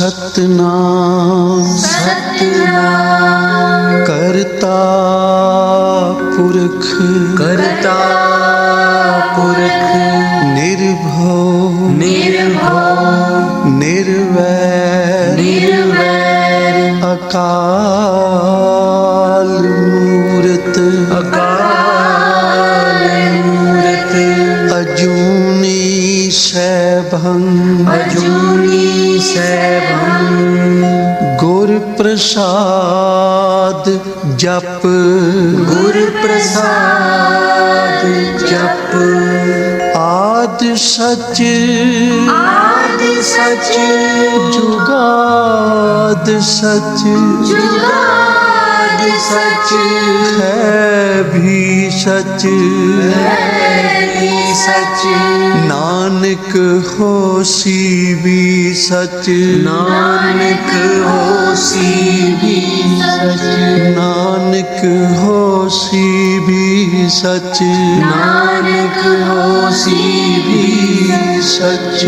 सतनाम सतनाम करता पुरख करता पुरख निर्भव निर्भव निर्वैर निर्वैर अकाल मूरत अकाल मूरत अजूनी सैभं अजूनी सैभं गुर प्रसाद जप गुर प्रसाद जप आद सच आदि सच जुगाद सच जुगाद सच है भी सच है भी सच नानक होसी भी सच नानक होसी भी सच नानक होसी भी सच नानक होसी भी सच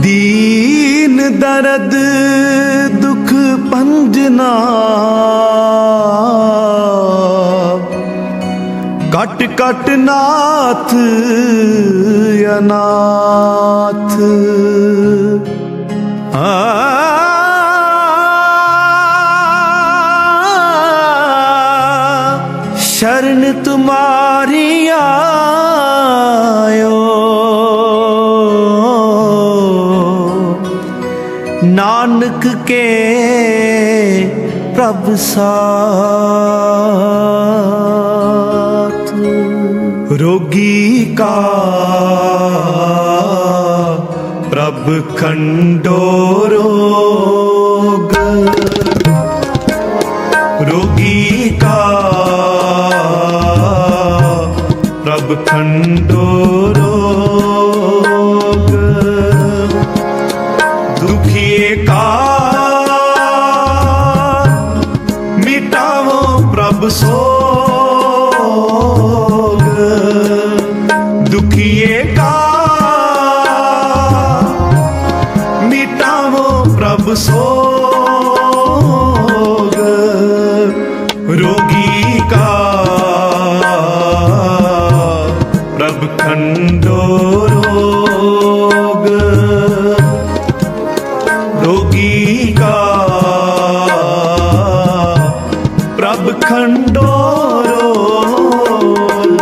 दीन दर्द दुख पंजना कट कट नाथ अनाथ शरण तुम्हारी आयो नानक के प्रभ साथ रोगी का प्रभ खंडो रोग रोगी का प्रभ खंडो रोग दुखिए का मिटावो प्रभ सोग दुखिए का मिटावो प्रभ सोग रोगी का प्रभ खंडो रोग रोगी का प्रभ खंडो रोग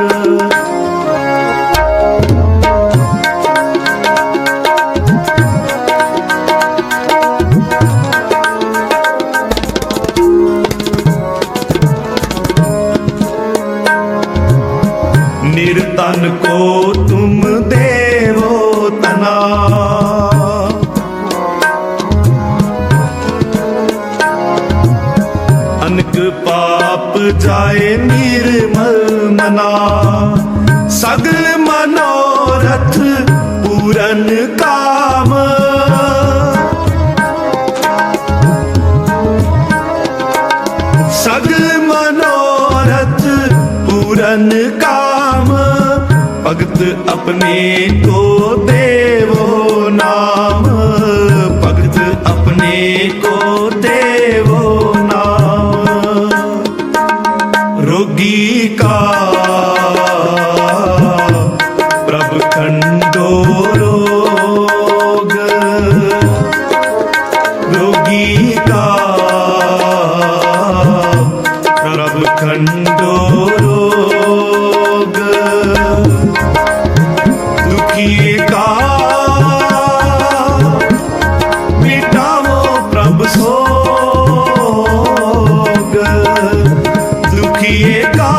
निर्तन को तुम देवो तना अनक पाप जाए निर्मल मना सगल मनोरथ पूरन काम सगल मनोरथ पूरन काम भगत अपने को देवो नाम भगत अपने को देवो नाम रोगी का प्रभ खंडो रोग रोगी का प्रभ खंडो रोग दुखिए का मिटावो प्रभ सोग दुखिए का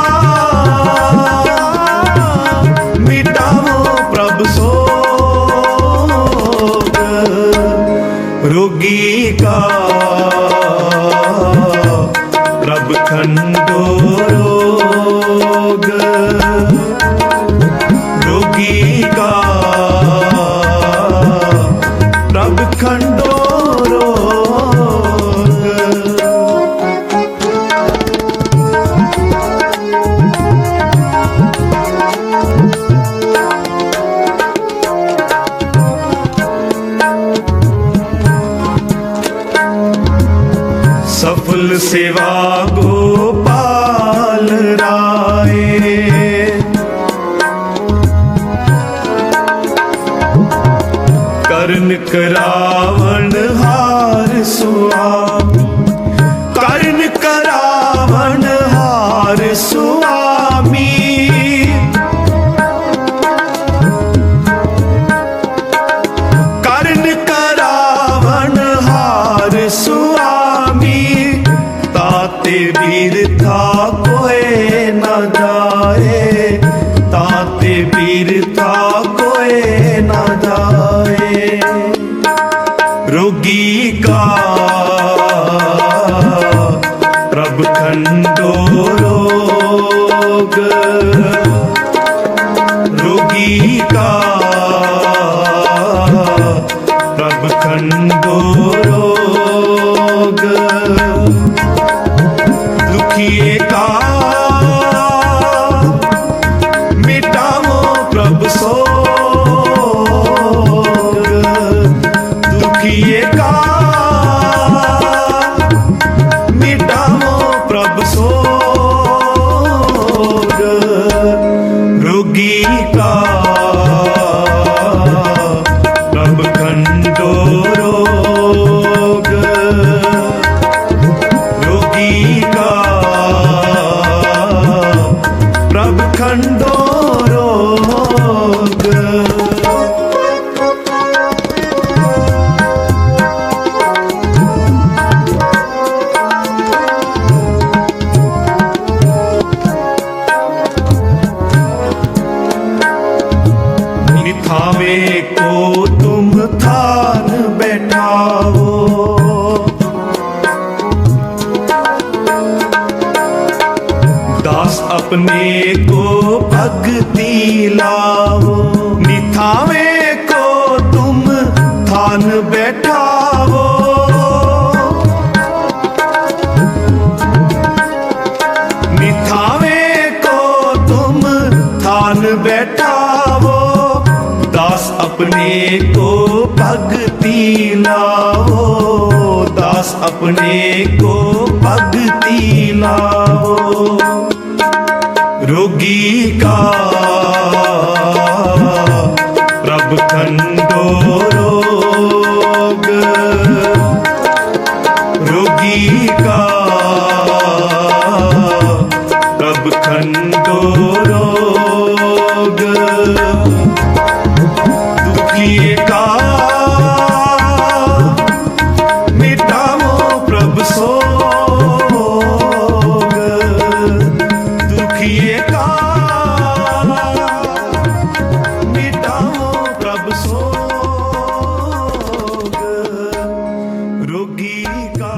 मिटावो प्रभ सोग रोगी का प्रभ खंडो रोग रोगी का खंडो रोग। सफल सेवा गोपाल राय, करण करावण हार सुआमी, करण करावण हार सुआमी। करण करावण हार सुआमी, ताते वीर था कोई न जाए, ताते वीर था कोई न जाए। रोगी का प्रभ खंडो रोग, रोगी का प्रभ खंडो रोग। दुखिए का मिटाओ प्रभ सोग, दुखिए का मिटाओ प्रभ सोग। रोगी का प्रभ खंडो रोग, रोगी का प्रभ खंडो रोग। निथावे को तुम थान बैठाओ, दास अपने को भक्ति लाओ। निथावे को तुम थान बैठाओ, निथावे को तुम थान बैठाओ। दास अपने को भक्ति लाओ, दास अपने को भक्ति लाओ। रोगी का प्रभ खंडो रोग, रोगी का प्रभ खंडो रोग। दुखिए का मिटाओ प्रभ सोग, दुखिए का मिटाओ प्रभ सोग। रोगी का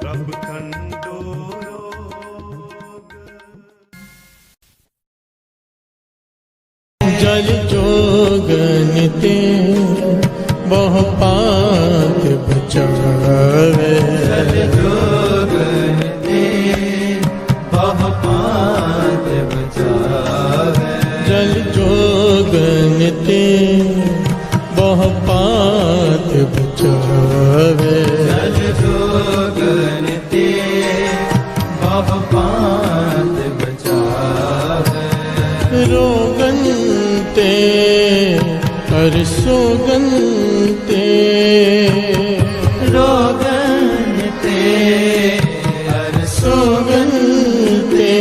प्रभ खंडो रोग। जल जोगन ते बहु पात बचावे, जल जोगन ते बहु पात बचावे, जल जोगन ते बहु पात बचावे, जल जोगन ते बहु पात बचावे। रोगन ते हर सोगन ते, रोगन ते हर सोगन ते।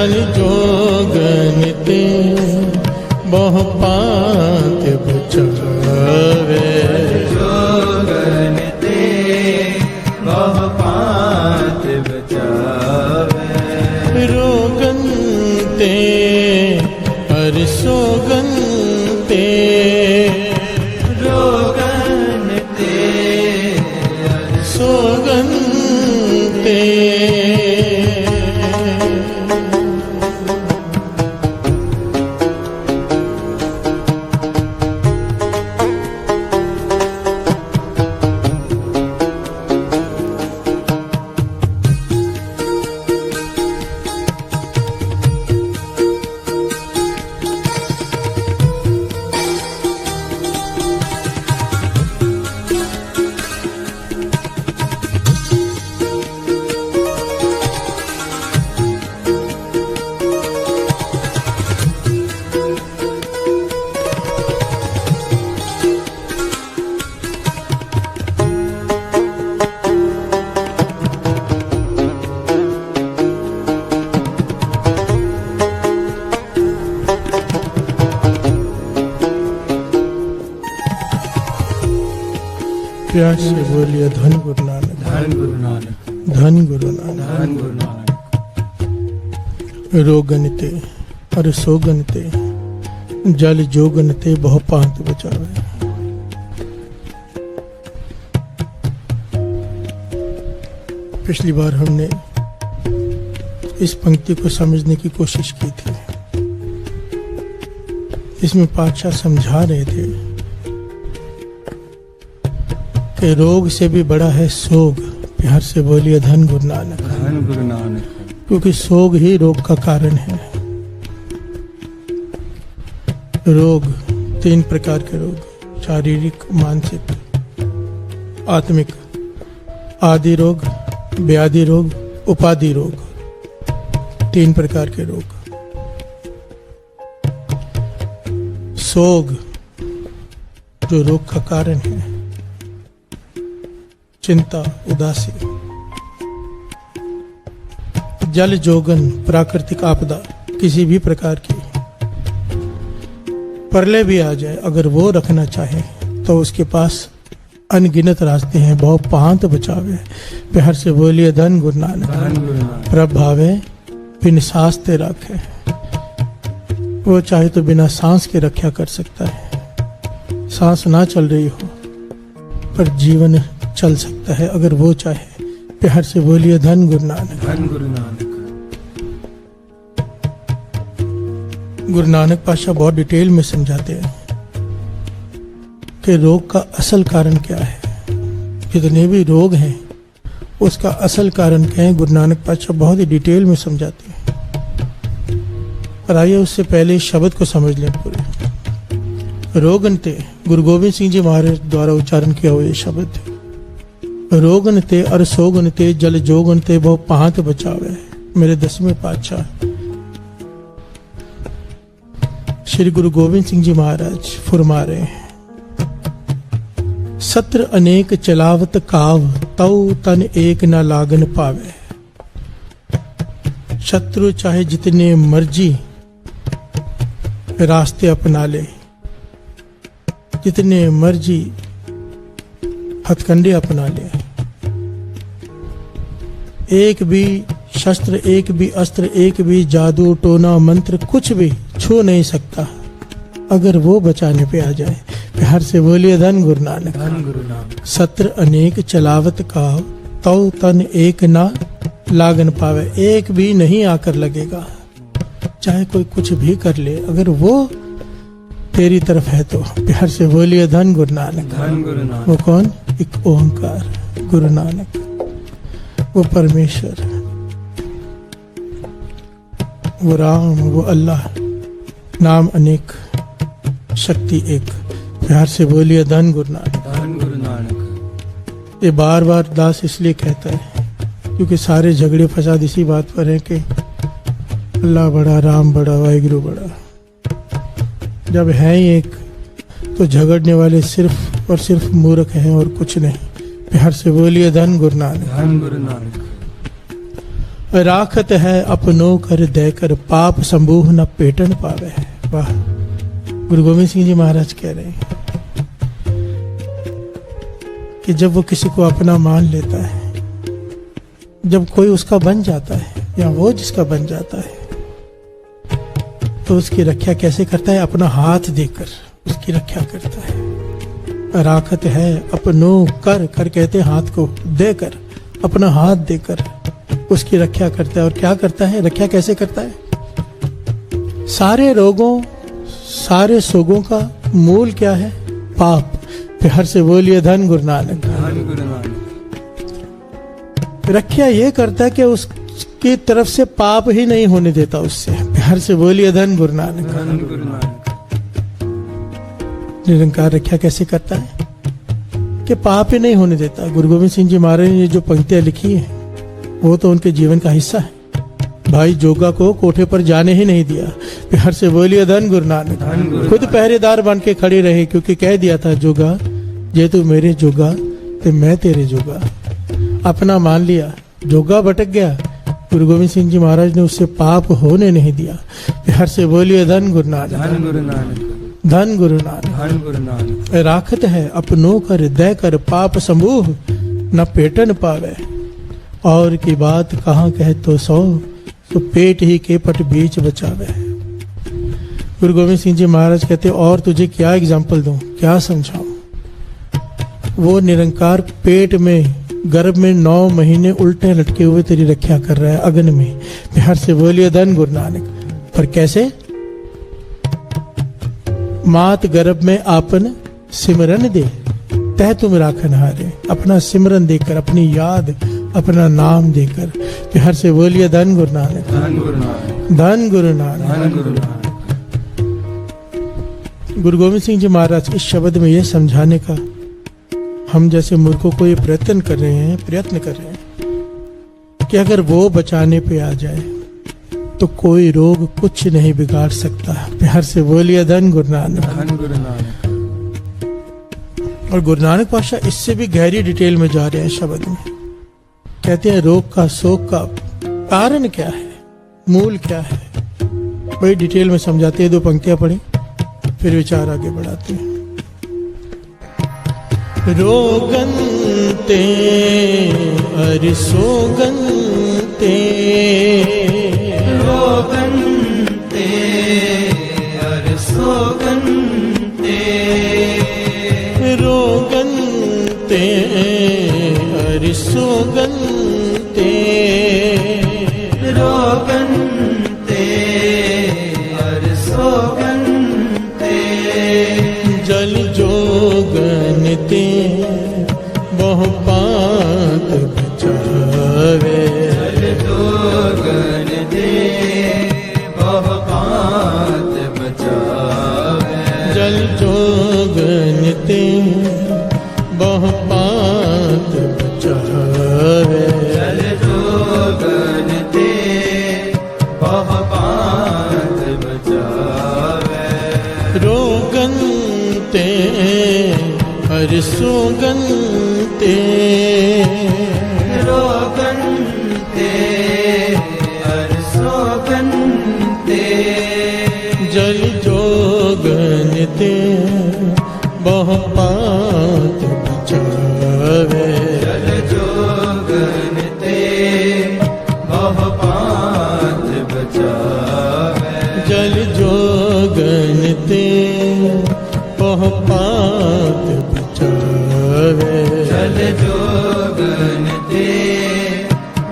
जल जोगन ते बहु पात बचावे जोगन ते बहु पात बचावे रोगन ते हर सोगन ते रोगन ते सोगन ते प्यार से बोलिए धन गुरु नानक, धन गुरु नानक, धन गुरु नानक। धन गुरु नानक। रोगन ते और सोगन ते जल जोगन ते बहु पांत बचावे। पिछली बार हमने इस पंक्ति को समझने की कोशिश की थी। इसमें पातशाह समझा रहे थे कि रोग से भी बड़ा है सोग। प्यार से बोलिए धन गुरु नानक, धन गुरु नानक। क्योंकि सोग ही रोग का कारण है। रोग 3 प्रकार के रोग, शारीरिक, मानसिक, आत्मिक। आदि रोग, व्याधि रोग, उपाधि रोग, 3 प्रकार के रोग। सोग जो रोग का कारण है, चिंता, उदासी। जल जोगन प्राकृतिक आपदा, किसी भी प्रकार की प्रलय भी आ जाए, अगर वो रखना चाहे तो उसके पास अनगिनत रास्ते हैं। बहु पांत बचावे। प्यार से बोलिए धन गुरु नानक, धन गुरु नानक। प्रभ भावे बिन सांस ते रखे। वो चाहे तो बिना सांस के रक्षा कर सकता है। सांस ना चल रही हो पर जीवन चल सकता है अगर वो चाहे। प्यार से बोलिए धन गुरु नानक, धन गुरु नानक। गुरु नानक पातशाह बहुत डिटेल में समझाते हैं कि रोग का असल कारण क्या है। जितने भी रोग हैं उसका असल कारण क्या है, गुरु नानक पातशाह बहुत ही डिटेल में समझाते हैं। पर आइए उससे पहले इस शब्द को समझ लें पूरे। रोगनते, गुरु गोविंद सिंह जी महाराज द्वारा उच्चारण किया हुआ ये शब्द। रोगनते और सोगनते जल जोगनते बहु पांत बचावे। मेरे 10वें पातशाह श्री गुरु गोविंद सिंह जी महाराज फुरमा रहे हैं, सत्र अनेक चलावत काव, तौ तन एक न लागन पावे। शत्रु चाहे जितने मर्जी रास्ते अपना ले, जितने मर्जी हथकंडे अपना ले, एक भी शस्त्र, एक भी अस्त्र, एक भी जादू टोना मंत्र कुछ भी छू नहीं सकता अगर वो बचाने पे आ जाए। प्यार से बोलिए धन गुरु नानक, धन गुरु नानक। सत्र अनेक चलावत का, तौ तन एक ना लागन पावे। एक भी नहीं आकर लगेगा, चाहे कोई कुछ भी कर ले, अगर वो तेरी तरफ है तो। प्यार से बोलिए धन गुरु नानक, धन गुरु नानक। वो कौन? एक ओंकार गुरु नानक, वो परमेश्वर, वो राम, वो अल्लाह। नाम अनेक, शक्ति एक। प्यार से बोलिए धन गुरु नानक, धन गुरु नानक। ये बार बार दास इसलिए कहता है क्योंकि सारे झगड़े फसाद इसी बात पर है कि अल्लाह बड़ा, राम बड़ा, वाहिगुरु बड़ा। जब है ही एक तो झगड़ने वाले सिर्फ और सिर्फ मूर्ख हैं और कुछ नहीं। प्यार से बोलिए धन गुरु नानक। धन गुरु नानक। राखत है अपनों कर देकर पाप संबूह न पेटन पावे। वाह, गुरु गोविंद सिंह जी महाराज कह रहे हैं कि जब वो किसी को अपना मान लेता है, जब कोई उसका बन जाता है या वो जिसका बन जाता है, तो उसकी रक्षा कैसे करता है? अपना हाथ देकर उसकी रक्षा करता है। राखत है अपनों कर कहते हैं हाथ को, देकर, अपना हाथ देकर उसकी रक्षा करता है। और क्या करता है? रक्षा कैसे करता है? सारे रोगों, सारे सोगों का मूल क्या है? पाप। प्यार से बोलिए धन गुरु नानक। धन गुरु नानक। रक्षा ये करता है कि उसकी तरफ से पाप ही नहीं होने देता उससे। प्यार से बोलिए धन गुरु नानक। धन गुरु नानक। निरंकार रक्षा कैसे करता है? कि पाप ही नहीं होने देता। गुरु गोविंद सिंह जी महाराज ने जो पंक्तियां लिखी है वो तो उनके जीवन का हिस्सा है। भाई जोगा को कोठे पर जाने ही नहीं दिया। प्यार से बोलिए धन गुरु नानक। खुद पहरेदार बन के खड़े रहे, क्योंकि कह दिया था जोगा जे तू मेरे जोगा तो मैं तेरे जोगा। अपना मान लिया, जोगा भटक गया, गुरु गोविंद सिंह जी महाराज ने उससे पाप होने नहीं दिया। प्यार से बोलिए धन गुरु नानक। धन गुरु नानक। धन गुरु नानक। धन गुरु नानक। राखत है अपनों कर दे कर पाप समूह न पेटन पावे। और की बात कहाँ कहे तो सौ, तो पेट ही के पट बीच बचावे। गुरु गोविंद सिंह जी महाराज कहते और तुझे क्या एग्जाम्पल दूं, क्या समझाऊं? वो निरंकार पेट में, गर्भ में 9 महीने उल्टे लटके हुए तेरी रक्षा कर रहा है अगन में। प्यार से बोलिए धन गुरु नानक। पर कैसे? मात गर्भ में आपन सिमरन दे, तह तुम राखन हारे। अपना सिमरन देकर, अपनी याद, अपना नाम देकर। प्यार से बोलिए धन गुरु नानक। धन गुरु नानक। धन गुरु नानक। धन गुरु नानक। गुरु गोविंद सिंह जी महाराज इस शब्द में यह समझाने का हम जैसे मूर्खों को ये प्रयत्न कर रहे हैं कि अगर वो बचाने पे आ जाए तो कोई रोग कुछ नहीं बिगाड़ सकता। प्यार से बोलिए धन गुरु नानक। धन गुरु नानक। और गुरु नानक पातशाह इससे भी गहरी डिटेल में जा रहे हैं शब्द में। कहते हैं रोग का, शोक का कारण क्या है, मूल क्या है, बड़ी डिटेल में समझाते हैं। 2 पंक्तियां पढ़ी फिर विचार आगे बढ़ाते हैं। रोगन ते अरिसोगन ते, रोगन ते अरसोगन ते, रोगन ते अरिसोगन ते, रोगन ते अरसोगन ते, जल जोगन ते बहु पात बचावे। जोगन ते बहु पात बचावे। जल जोगन ते बहु पात बचावे। जल जोगन ते बहु पात बचावे। रोगन ते अरिसोगन ते, रोगन ते अरसोगन ते, जल जोगन ते बहु पात बचावे। जल जोगन ते बहु पात बचावे। जल जोगन ते बहु पात बचावे। जल जोगन ते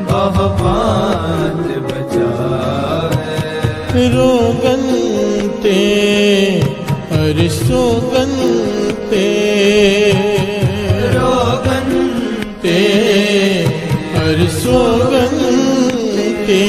बहु पात बचावे। रोगन ते अरिसोगन ते, रोगन ते अरिसोगन ते।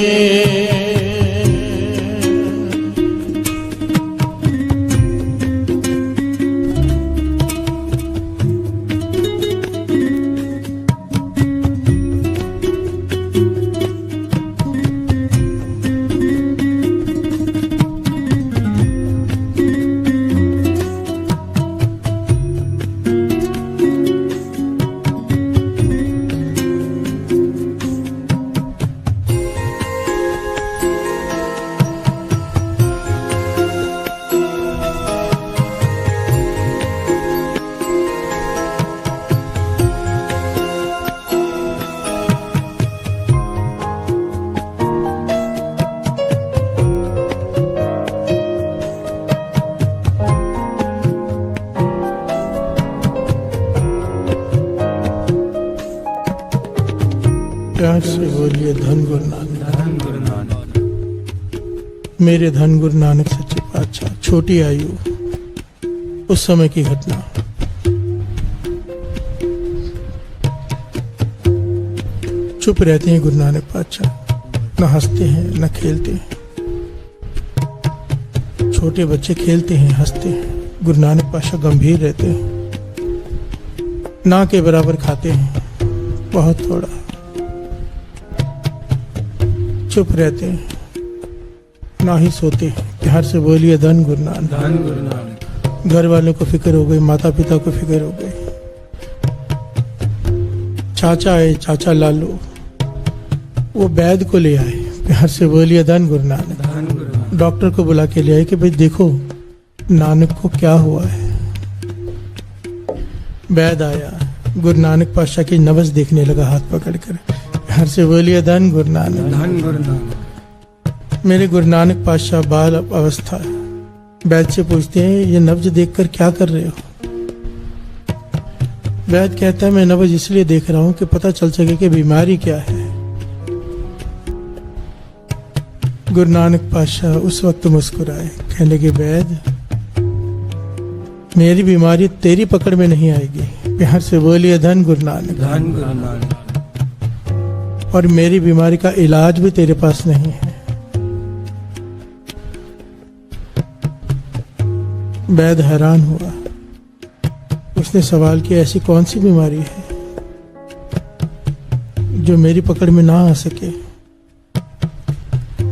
बोलिए धन गुरु नानक। धन गुरु नानक। मेरे धन गुरु नानक सच्चे पातशाह। छोटी आयु, उस समय की घटना। चुप रहते हैं गुरु नानक पातशाह, न हंसते हैं न खेलते हैं। छोटे बच्चे खेलते हैं, हंसते हैं। गुरु नानक पातशाह गंभीर रहते हैं, ना के बराबर खाते हैं, बहुत थोड़ा। चुप रहते हैं, ना ही सोते हैं। प्यार से बोलिए धन गुरु नानक। धन गुरु नानक। घर वालों को फिक्र हो गई, माता पिता को फिक्र हो गई। चाचा आए, चाचा लालू, वो वैद्य को ले आए। प्यार से बोलिए धन गुरु नानक। धन गुरु नानक। डॉक्टर को बुला के ले आए कि भाई देखो नानक को क्या हुआ है। वैद्य आया, गुरु नानक पातशाह की नब्ज देखने लगा हाथ पकड़कर। प्यार से बोलिए धन गुरु नानक। धन गुरु नानक। मेरे गुरु नानक पातशाह बाल अवस्था। वैद्य से पूछते हैं ये नब्ज देखकर क्या कर रहे हो। वैद्य कहता है मैं नब्ज इसलिए देख रहा हूं कि पता चल सके कि बीमारी क्या है। गुरु नानक पातशाह उस वक्त मुस्कुराए, कहने लगे वैद्य मेरी बीमारी तेरी पकड़ में नहीं आएगी। प्यार से बोलिए धन गुरु नानक। धन गुरु नानक। और मेरी बीमारी का इलाज भी तेरे पास नहीं है। वैद्य हैरान हुआ, उसने सवाल किया ऐसी कौन सी बीमारी है जो मेरी पकड़ में ना आ सके।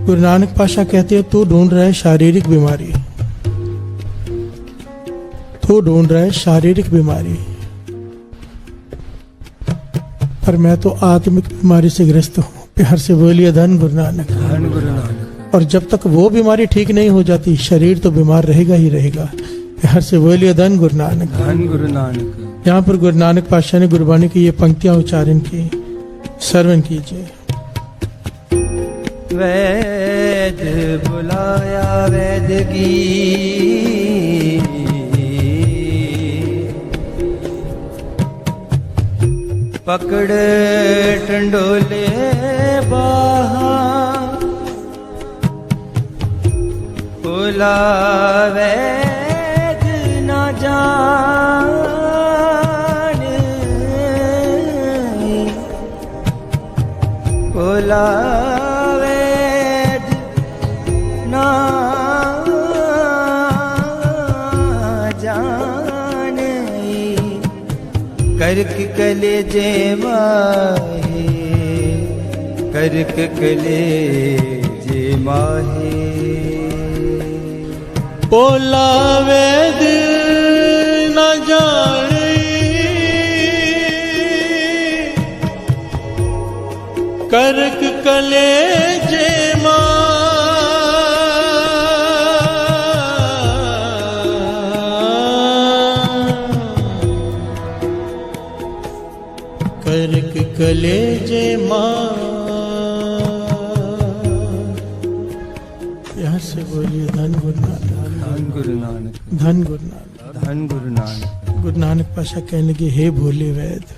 गुरु नानक पातशाह कहते हैं तू ढूंढ रहा है शारीरिक बीमारी, तू ढूंढ रहा है शारीरिक बीमारी, पर मैं तो आत्मिक बीमारी से ग्रस्त हूं। प्यार से बोलिए धन गुरु नानक। धन गुरु नानक। और जब तक वो बीमारी ठीक नहीं हो जाती शरीर तो बीमार रहेगा ही रहेगा। प्यार से बोलिए धन गुरु नानक। धन गुरु नानक। यहाँ पर गुरु नानक पातशाह ने गुरबाणी की ये पंक्तियां उच्चारण की, श्रवण कीजिए। वैद्य बुलाया वैद्य की, पकड़ टंडोले बाहा, बोला वैद्य न जान, बोला वैद्य न जान, करक कलेजे माहे, करक कलेजे माहे, बोला वैद्य न जाने, करक कलेजे मां, करक कलेजे मां। यहाँ से बोलिए धन गुरु नानक। धन गुरु नानक। धन गुरु नानक। धन गुरु नानक। गुरु नानक पातशाह कहने लगे हे भोले वैद्य,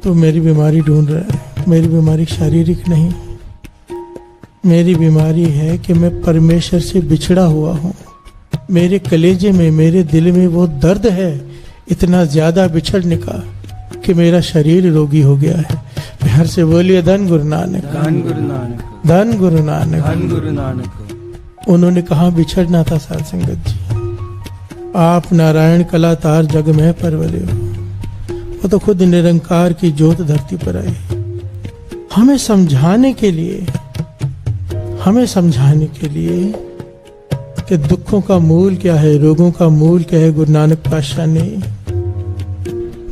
तू मेरी बीमारी ढूंढ रहा है। मेरी बीमारी शारीरिक नहीं, मेरी बीमारी है कि मैं परमेश्वर से बिछड़ा हुआ हूँ। मेरे कलेजे में, मेरे दिल में वो दर्द है इतना ज्यादा बिछड़ने का कि मेरा शरीर रोगी हो गया है। प्यार से बोलिए धन गुरु नानक। धन गुरु नानक। धन गुरु नानक। धन गुरु नानक। उन्होंने कहा बिछड़ना था साध संगत जी। आप नारायण कलातार जग में परवरे हो, वो तो खुद निरंकार की ज्योत धरती पर आई हमें समझाने के लिए, हमें समझाने के लिए कि दुखों का मूल क्या है, रोगों का मूल क्या है। गुरु नानक पातशाह ने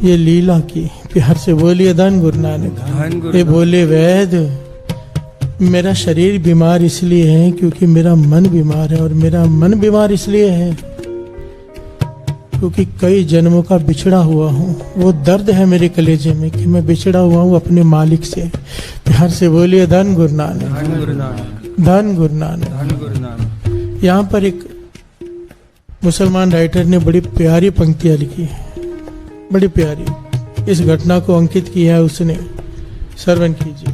ये लीला की। प्यार से बोलिए धन गुरु नानक। धन गुरु ये बोले वैद्य मेरा शरीर बीमार इसलिए है क्योंकि मेरा मन बीमार है, और मेरा मन बीमार इसलिए है क्योंकि कई जन्मों का बिछड़ा हुआ हूँ। वो दर्द है मेरे कलेजे में कि मैं बिछड़ा हुआ हूँ अपने मालिक से। प्यार से बोलिए धन गुरु नानक। धन गुरु नानक। धन गुरु नानक। धन गुरु नानक। यहाँ पर एक मुसलमान राइटर ने बड़ी प्यारी पंक्तियां लिखी, बड़ी प्यारी। इस घटना को अंकित किया है उसने। श्रवण कीजिए।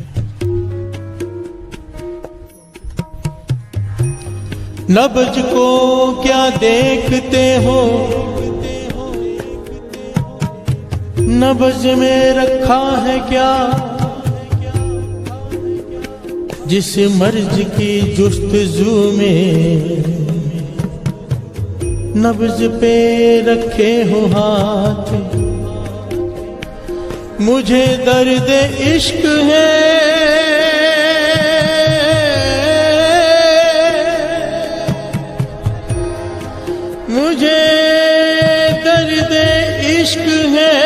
नब्ज को क्या देखते हो, नब्ज में रखा है क्या, जिस मर्ज की जुस्तजू में नब्ज पे रखे हो हाथ। मुझे दर्द इश्क है, मुझे दर्द इश्क है,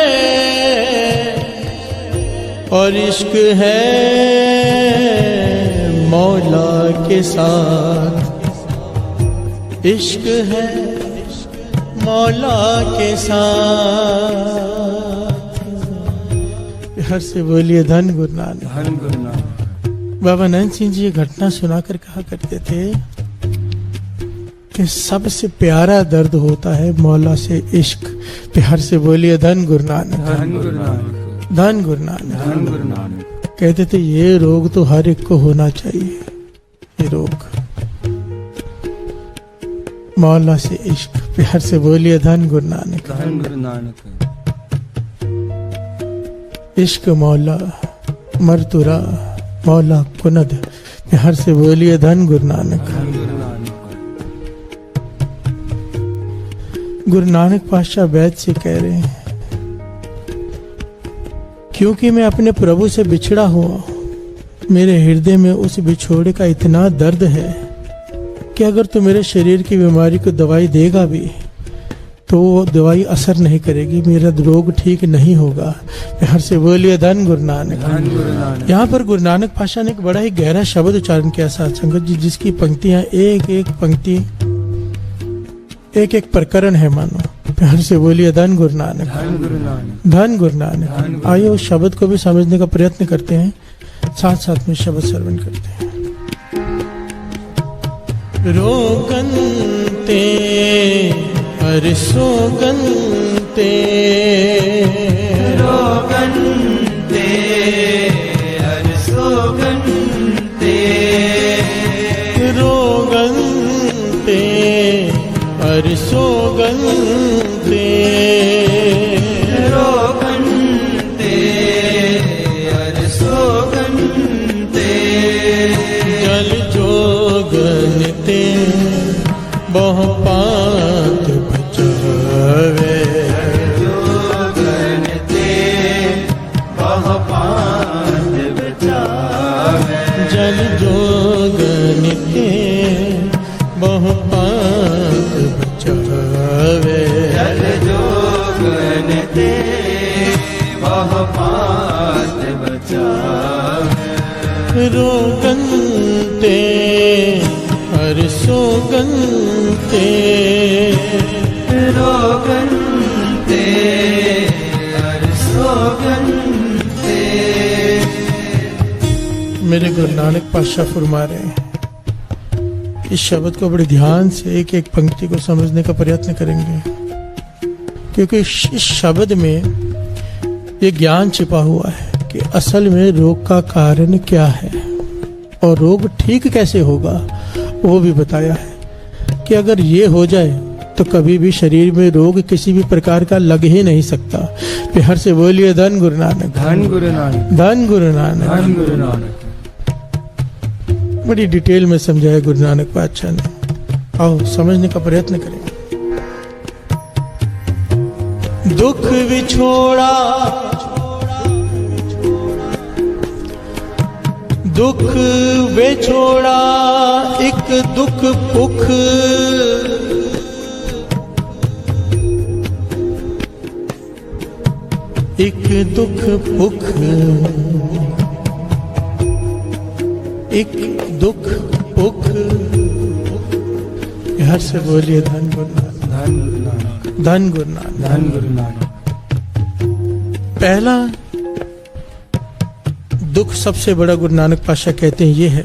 और इश्क है मौला के साथ, इश्क है मौला के साथ। हर से बोलिए धन गुरु नानक। धन गुरु नानक। बाबा नंद सिंह जी ये घटना सुनाकर कहा करते थे कि सबसे प्यारा दर्द होता है मौला से इश्क। प्यार से बोलिए धन गुरु नानक। धन गुरु नानक। धन गुरु नानक। धन गुरु नानक। कहते थे ये रोग तो हर एक को होना चाहिए, ये रोग मौला से इश्क। प्यार से बोलिए धन गुरु नानक। धन गुरु नानक। इश्क मौला मरतुरा मौला कुनद। प्यार से बोलिए धन गुरु नानक। धन गुरु नानक। गुरु नानक पातशाह वैद से कह रहे हैं, क्योंकि मैं अपने प्रभु से बिछड़ा हुआ, मेरे हृदय में उस बिछोड़े का इतना दर्द है कि अगर तू मेरे शरीर की बीमारी को दवाई देगा भी तो वो दवाई असर नहीं करेगी, मेरा रोग ठीक नहीं होगा। प्यार से बोलिए धन गुरु नानक। धन गुरु नानक। यहाँ पर गुरु नानक पातशाह ने एक बड़ा ही गहरा शब्द उच्चारण किया साथ संगत जी, जिसकी पंक्तियां एक एक पंक्ति एक एक प्रकरण है मानो। प्यार से बोलिए धन गुरु नानक। धन गुरु नानक। धन गुरु नानक। आइए उस शब्द को भी समझने का प्रयत्न करते हैं, साथ साथ में शब्द श्रवण करते हैं। रोगनते अरसोगनते, रोगनते अरसोगनते, रोगनते अरसोगनते, रोगनते अरसोगनते, जल जोगनते बहु पात बचावे, जोगनते बहु पात बचावे, जल जोगनते बहु पात बचावे, जल जोगनते बहु पात बचावे, रोगनते अरसोगनते, रोगनते अरसोगनते। मेरे गुरु नानक पातशाह फरमा रहे हैं, इस शब्द को बड़े ध्यान से एक एक पंक्ति को समझने का प्रयत्न करेंगे, क्योंकि इस शब्द में ये ज्ञान छिपा हुआ है कि असल में रोग का कारण क्या है और रोग ठीक कैसे होगा, वो भी बताया है कि अगर ये हो जाए तो कभी भी शरीर में रोग किसी भी प्रकार का लग ही नहीं सकता। प्यार से बोलिए धन गुरु नानक। धन गुरु नानक। धन गुरु नानक। धन गुरु नानक। बड़ी डिटेल में समझाया गुरु नानक पातशाह ने, आओ समझने का प्रयत्न करें। दुख विछोड़ा, दुख विछोड़ा एक दुख पुख, एक दुख पुख, एक दुख पुख। हर से बोलिए धन गुरु नानक। धन गुरु नानक। धन गुरु नानक। धन गुरु नानक। पहला दुख सबसे बड़ा गुरु नानक पातशाह कहते हैं ये है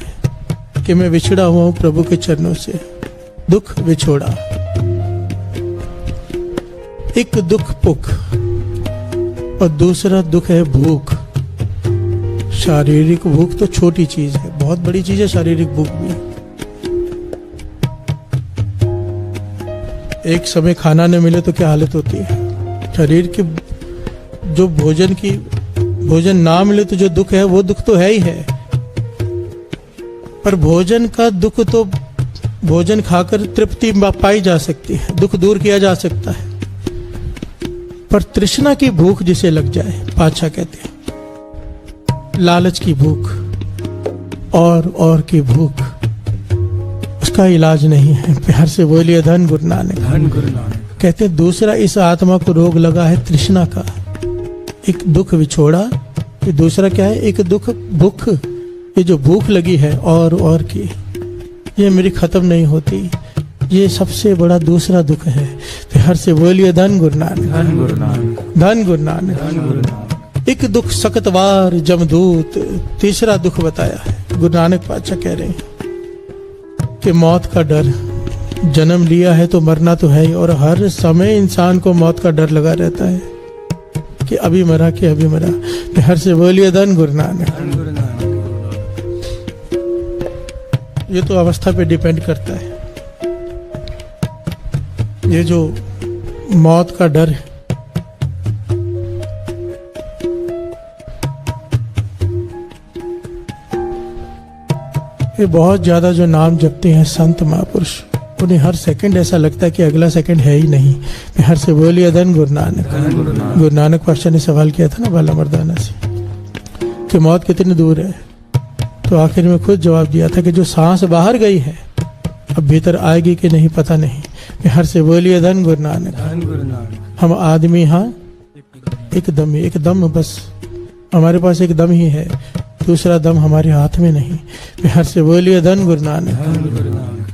कि मैं विछड़ा हुआ हूं प्रभु के चरणों से। दुख विछोड़ा, एक दुख पुख और दूसरा दुख है भूख। शारीरिक भूख तो छोटी चीज है, बहुत बड़ी चीज है शारीरिक भूख भी। एक समय खाना न मिले तो क्या हालत होती है शरीर की। जो भोजन ना मिले तो जो दुख है वो दुख तो है ही है, पर भोजन का दुख तो भोजन खाकर तृप्ति पाई जा सकती है, दुख दूर किया जा सकता है। पर तृष्णा की भूख जिसे लग जाए, पातशाह कहते हैं, लालच की भूख और की भूख, उसका इलाज नहीं है। प्यार से बोलिए धन गुरु नानक। धन गुरु नानक। कहते हैं दूसरा इस आत्मा को रोग लगा है तृष्णा का, एक दुख विछोड़ा। ये दूसरा क्या है? एक दुख भूख। ये जो भूख लगी है और की, ये मेरी खत्म नहीं होती, ये सबसे बड़ा दूसरा दुख है। प्यार से बोलिए धन गुरु नानक। धन गुरु नानक। धन गुरु नानक। धन गुरु नानक। एक दुख सकतवार जमदूत, तीसरा दुख बताया है। गुरु नानक पातशाह कह रहे हैं कि मौत का डर, जन्म लिया है तो मरना तो है ही, और हर समय इंसान को मौत का डर लगा रहता है कि अभी मरा कि अभी मरा। प्यार से बोलिए धन गुरु नानक। धन गुरु नानक। ये तो अवस्था पे डिपेंड करता है। ये जो मौत का डर है, ये बहुत ज्यादा जो नाम जपते हैं संत महापुरुष, उन्हें हर सेकंड ऐसा लगता है कि अगला सेकंड है ही नहीं। हर से बोलिए धन गुरु नानक। धन गुरु नानक। गुरु नानक पातशाह ने सवाल किया था ना बाला मर्दाना से कि मौत कितनी दूर है, तो आखिर में खुद जवाब दिया था कि जो सांस बाहर गई है अब भीतर आएगी कि नहीं पता नहीं। हर से बोलिए धन गुरु नानक। धन गुरु नानक। हम आदमी हाँ एक दम बस हमारे पास एक दम ही है, दूसरा दम हमारे हाथ में नहीं। हर से बोलिए धन गुरु नानक। धन गुरु नानक।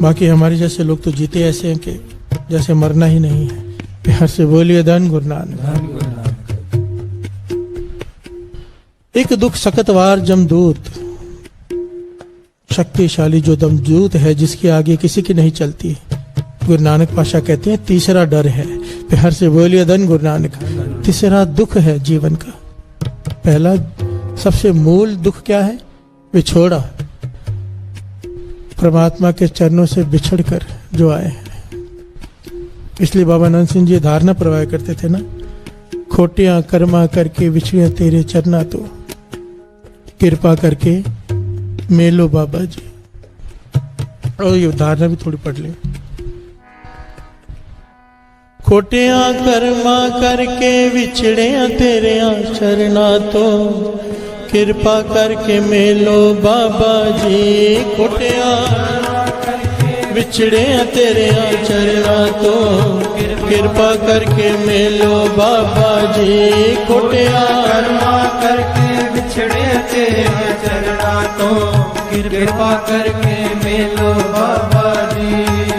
बाकी हमारे जैसे लोग तो जीते ऐसे हैं कि जैसे मरना ही नहीं है। हर से बोलिए धन गुरु नानक। धन गुरु नानक। एक दुख सकतवार जमदूत, शक्तिशाली जो दमदूत है जिसके आगे किसी की नहीं चलती। गुरु नानक पातशाह कहते हैं तीसरा डर है। हर से बोलिए धन गुरु नानक। तीसरा दुख है जीवन का। पहला सबसे मूल दुख क्या है? विछोड़ा, परमात्मा के चरणों से बिछड़कर जो आए हैं। इसलिए बाबा नंद सिंह जी धारणा प्रवाह करते थे ना, खोटियां कर्मा करके विछड़िया तेरे चरना, तो कृपा करके मेलो बाबा जी। और ये धारणा भी थोड़ी पढ़ ले। खोटियां कर्मा करके विछड़िया तेरे चरना, तो कृपा करके मेलो बाबा जी। खोटियां विछड़े तेरे चरना, तो कृपा करके मेलो बाबा जी। खोटियां कर्मा करके बिछड़े तेरे चरना, तो कृपा करके मेलो बाबा जी।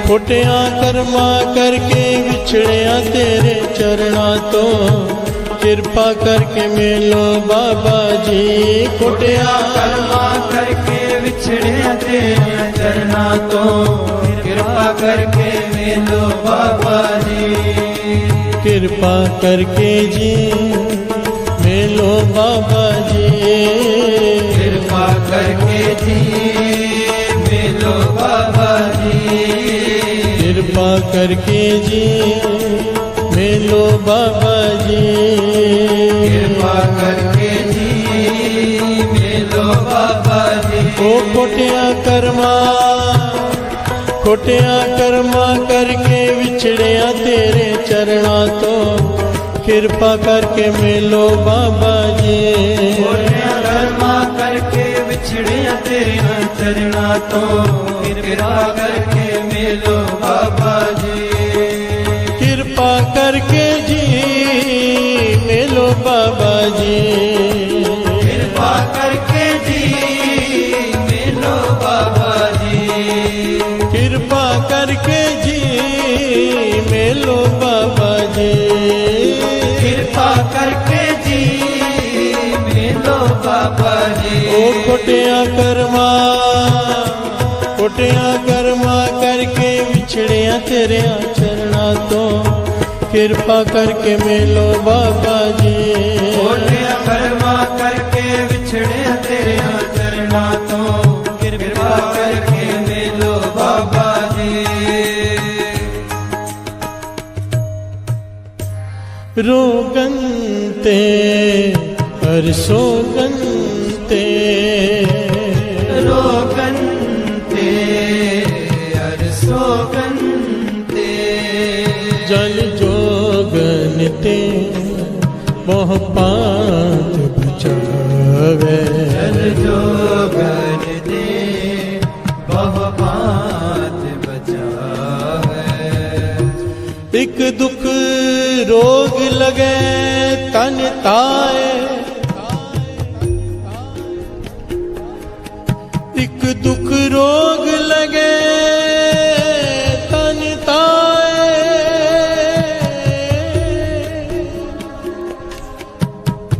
खोटियां कर्मा करके विछड़िया तेरे चरना, तो कृपा करके मेलो बाबा जी। खोटियां कर्मा करके बिछड़े तेरे चरना, तो कृपा करके मेलो बाबा जी। कृपा करके जी मेलो बाबा जी। कृपा करके जी मेलो बाबा जी। कृपा करके जी मेलो बाबा जी। कृपा करके जी मेलो बाबा जी। ओ खोटिया कर्मा करके विछड़िया तेरे चरना, तो कृपा करके मेलो बाबा जी। खोटिया कर्मा करके बिछड़िया तेरे चरना, तो कृपा करके मेलो बाबा जी। कृपा करके जी मेलो बाबा जी। कृपा करके जी मेलो बाबा जी। कृपा करके जी मेलो बाबा जी। कृपा करके जी मेलो बाबा जी। ओ खोटिया कर्मा करके विछड़िया तेरे चरना, तो कृपा करके मेलो बाबा जी। ਕੋਟਿਆਂ ਕਰਮਾ ਕਰਕੇ ਵਿਛੜਿਆ ਤੇਰਿਆਂ ਚਰਨਾਂ ਤੋਂ ਕਿਰਪਾ ਕਰਕੇ ਮਿਲੋ ਬਾਬਾ ਜੀ रोगन ते हर सोगन ते रोगन ते हर सोगन ते जल जोगन ते मोह पात बचावे जल जोगन ते बहु पात बचावे एक दुख रोग लगे तन ताए एक दुख रोग लगे तन ताए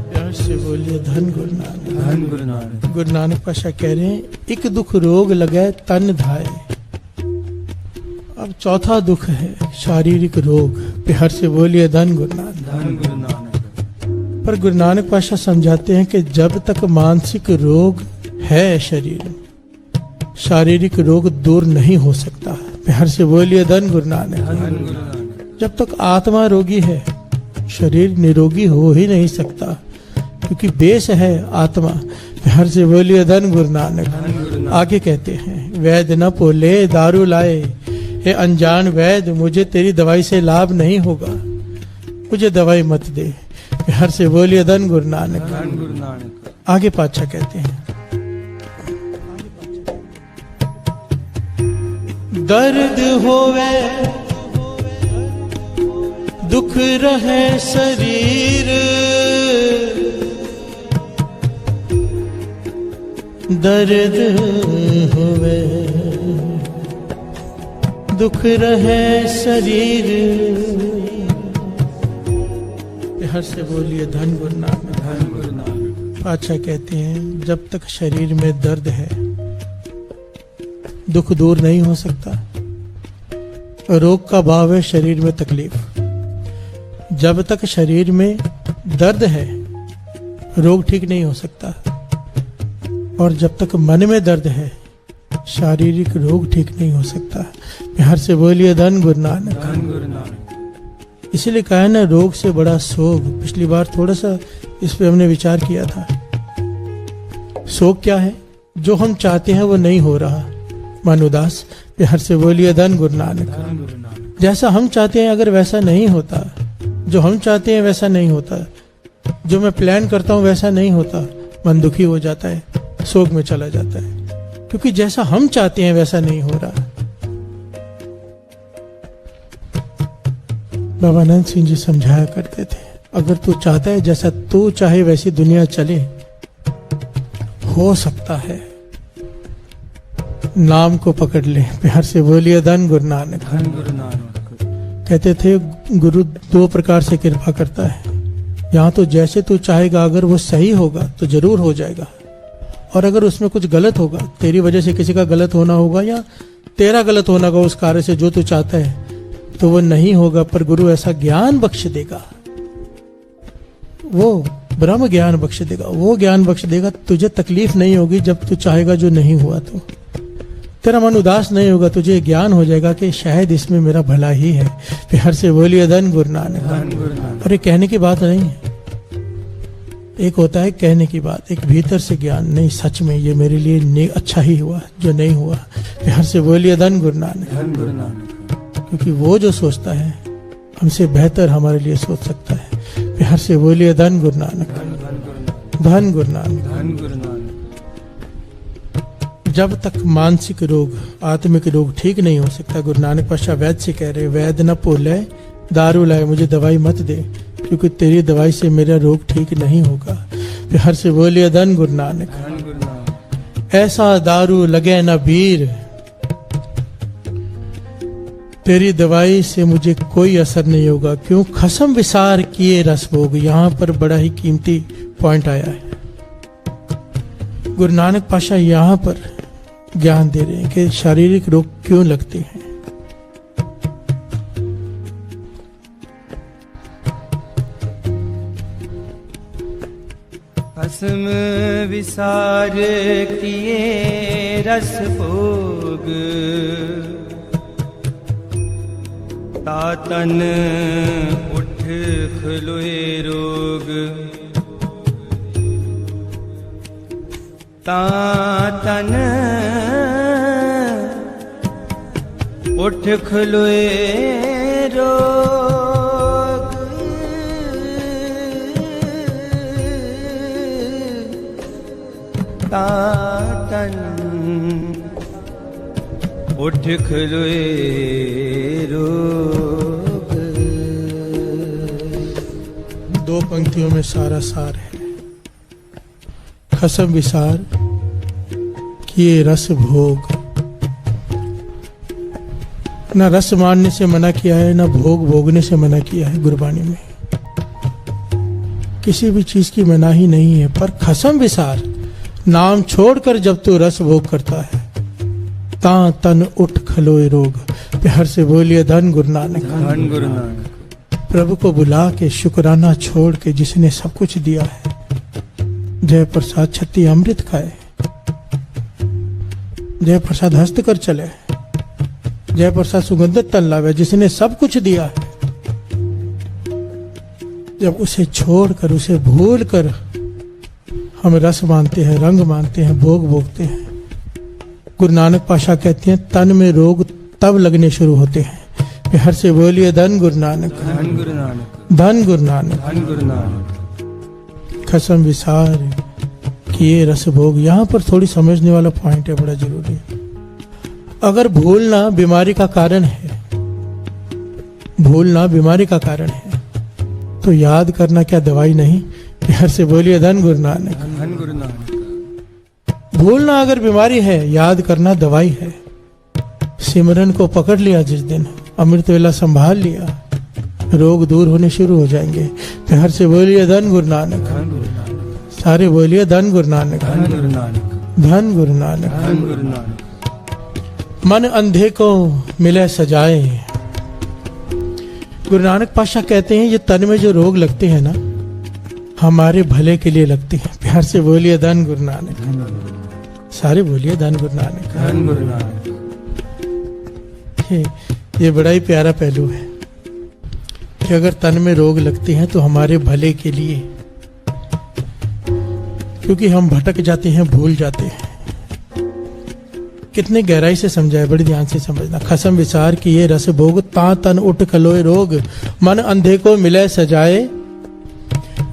प्यार से बोलिए धन गुरु नानक। धन गुरु नानक। गुरु नानक पातशाह कह रहे हैं एक दुख रोग लगे तन धाए। अब चौथा दुख है शारीरिक रोग। प्यार से बोलिए धन गुरु नानक। धन गुरु नानक। पर गुरु नानक पातशाह समझाते हैं कि जब तक मानसिक रोग है शरीर में, शारीरिक रोग दूर नहीं हो सकता। प्यार से बोलिए धन गुरु नानक। धन गुरु नानक। जब तक आत्मा रोगी है शरीर निरोगी हो ही नहीं सकता, क्योंकि बेस है आत्मा। प्यार से बोलिए धन गुरु नानक। आगे कहते हैं वैद न पोले दारू लाए, हे अनजान वैद मुझे तेरी दवाई से लाभ नहीं होगा, मुझे दवाई मत दे। प्यार से बोलिए धन गुरु नानक। धन गुरु नानक। आगे पातशाह कहते हैं दर्द होवे दुख रहे शरीर, दर्द होवे दुख रहे शरीर। प्यार से बोलिए धन गुरु नानक। धन गुरु नानक। पातशाह कहते हैं जब तक शरीर में दर्द है दुख दूर नहीं हो सकता। रोग का भाव है शरीर में तकलीफ। जब तक शरीर में दर्द है रोग ठीक नहीं हो सकता, और जब तक मन में दर्द है शारीरिक रोग ठीक नहीं हो सकता। प्यार से बोलिए धन गुरु नानक। धन गुरु नानक। इसीलिए कहा है ना रोग से बड़ा शोक। पिछली बार थोड़ा सा इस पे हमने विचार किया था। शोक क्या है? जो हम चाहते हैं वो नहीं हो रहा, मन उदास। प्यार से बोलिए धन गुरु नानक। धन गुरु नानक। जैसा हम चाहते हैं अगर वैसा नहीं होता, जो हम चाहते हैं वैसा नहीं होता, जो मैं प्लान करता हूं वैसा नहीं होता, मन दुखी हो जाता है, शोक में चला जाता है, क्योंकि जैसा हम चाहते हैं वैसा नहीं हो रहा। बाबा आनंद सिंह जी समझाया करते थे अगर तू चाहता है जैसा तू चाहे वैसी दुनिया चले, हो सकता है। नाम को पकड़ ले। प्यार से बोलिए धन गुरु नानक। धन गुरु नानक। कहते थे गुरु दो प्रकार से कृपा करता है। यहाँ तो जैसे तू चाहेगा अगर वो सही होगा तो जरूर हो जाएगा, और अगर उसमें कुछ गलत होगा, तेरी वजह से किसी का गलत होना होगा या तेरा गलत होना होगा उस कार्य से जो तू चाहता है, तो वो नहीं होगा। पर गुरु ऐसा ज्ञान बख्श देगा, वो ब्रह्म ज्ञान बख्श देगा, वो ज्ञान बख्श देगा। तुझे तकलीफ नहीं होगी जब तू चाहेगा जो नहीं हुआ तो तेरा मन उदास नहीं होगा, तुझे ज्ञान हो जाएगा कि शायद इसमें मेरा भला ही है। प्यार से बोलिए धन गुरु नानक। धन गुरु नानक। और ये कहने की बात नहीं है, एक होता है कहने की बात, एक भीतर से ज्ञान, नहीं सच में ये मेरे लिए अच्छा ही हुआ जो नहीं हुआ। प्यार से बोलिए धन गुरु नानक। धन गुरु नानक। क्योंकि वो जो सोचता है हमसे बेहतर हमारे लिए सोच सकता है। प्यार से बोलिए धन गुरु नानक। धन गुरु नानक। धन गुरु नानक। जब तक मानसिक रोग आत्मिक रोग ठीक नहीं हो सकता, गुरु नानक पातशाह वैद्य से कह रहे वैद न भूले दारू लाए, मुझे दवाई मत दे क्योंकि तेरी दवाई से मेरा रोग ठीक नहीं होगा। प्यार से बोलिए धन गुरु नानक। धन गुरु नानक। ऐसा दारू लगे न वीर, तेरी दवाई से मुझे कोई असर नहीं होगा। क्यों? खसम विसार किए रस भोग। यहाँ पर बड़ा ही कीमती पॉइंट आया है। गुरु नानक पातशाह यहाँ पर ज्ञान दे रहे हैं कि शारीरिक रोग क्यों लगते हैं। खसम विसार किए रस भोग, तातन उठ खलोए रोग, तातन उठ खलोए रोग, तातन उठ खलोए रोग। दो पंक्तियों में सारा सार है। खसम विसार किए रस भोग, ना रस मानने से मना किया है, ना भोग भोगने से मना किया है। गुरबाणी में किसी भी चीज की मनाही नहीं है, पर खसम विसार, नाम छोड़कर जब तू रस भोग करता है, ता तन उठ खलोए रोग। प्यार से बोलिए धन गुरु नानक। धन गुरु नानक। प्रभु को बुला के शुक्राना छोड़ के जिसने सब कुछ दिया है, जय प्रसाद छत्ती अमृत खाए, जय प्रसाद हस्त कर चले, जय प्रसाद सुगंधित तन लावे, जिसने सब कुछ दिया है, जब उसे छोड़कर, उसे भूल कर हम रस मानते हैं, रंग मानते हैं, भोग भोगते हैं। गुरु नानक पाशा कहते हैं तन में रोग तब लगने शुरू होते हैं। प्यार से बोलिए धन गुरु नानक। धन गुरु नानक। धन गुरु नानक। धन गुरु नानक। खसम विसार किए रस भोग। यहाँ पर थोड़ी समझने वाला पॉइंट है, बड़ा जरूरी है। अगर भूलना बीमारी का कारण है, भूलना बीमारी का कारण है, तो याद करना क्या दवाई नहीं? प्यार से बोलिए धन गुरु नानक। धन गुरु नानक। भूलना अगर बीमारी है, याद करना दवाई है। सिमरन को पकड़ लिया जिस दिन, अमृत वेला संभाल लिया, रोग दूर होने शुरू हो जाएंगे। प्यार से बोलिए धन गुरु नानक। सारे बोलिए धन गुरु नानक। धन गुरु नानक। धन गुरु नानक। धन गुरु नानक। मन अंधे को मिले सजाए। गुरु नानक पाशा कहते हैं ये तन में जो रोग लगते हैं ना, हमारे भले के लिए लगते हैं। प्यार से बोलिए धन गुरु नानक। सारे बोलिए धन गुरु नानक। धन गुरु नानक। ये बड़ा ही प्यारा पहलू है कि अगर तन में रोग लगते हैं तो हमारे भले के लिए, क्योंकि हम भटक जाते हैं, भूल जाते हैं। कितने गहराई से समझा है, बड़ी ध्यान से समझना। खसम विचार की ये रस भोग, ता तन उठ खलोए रोग। मन अंधे को मिले सजाए,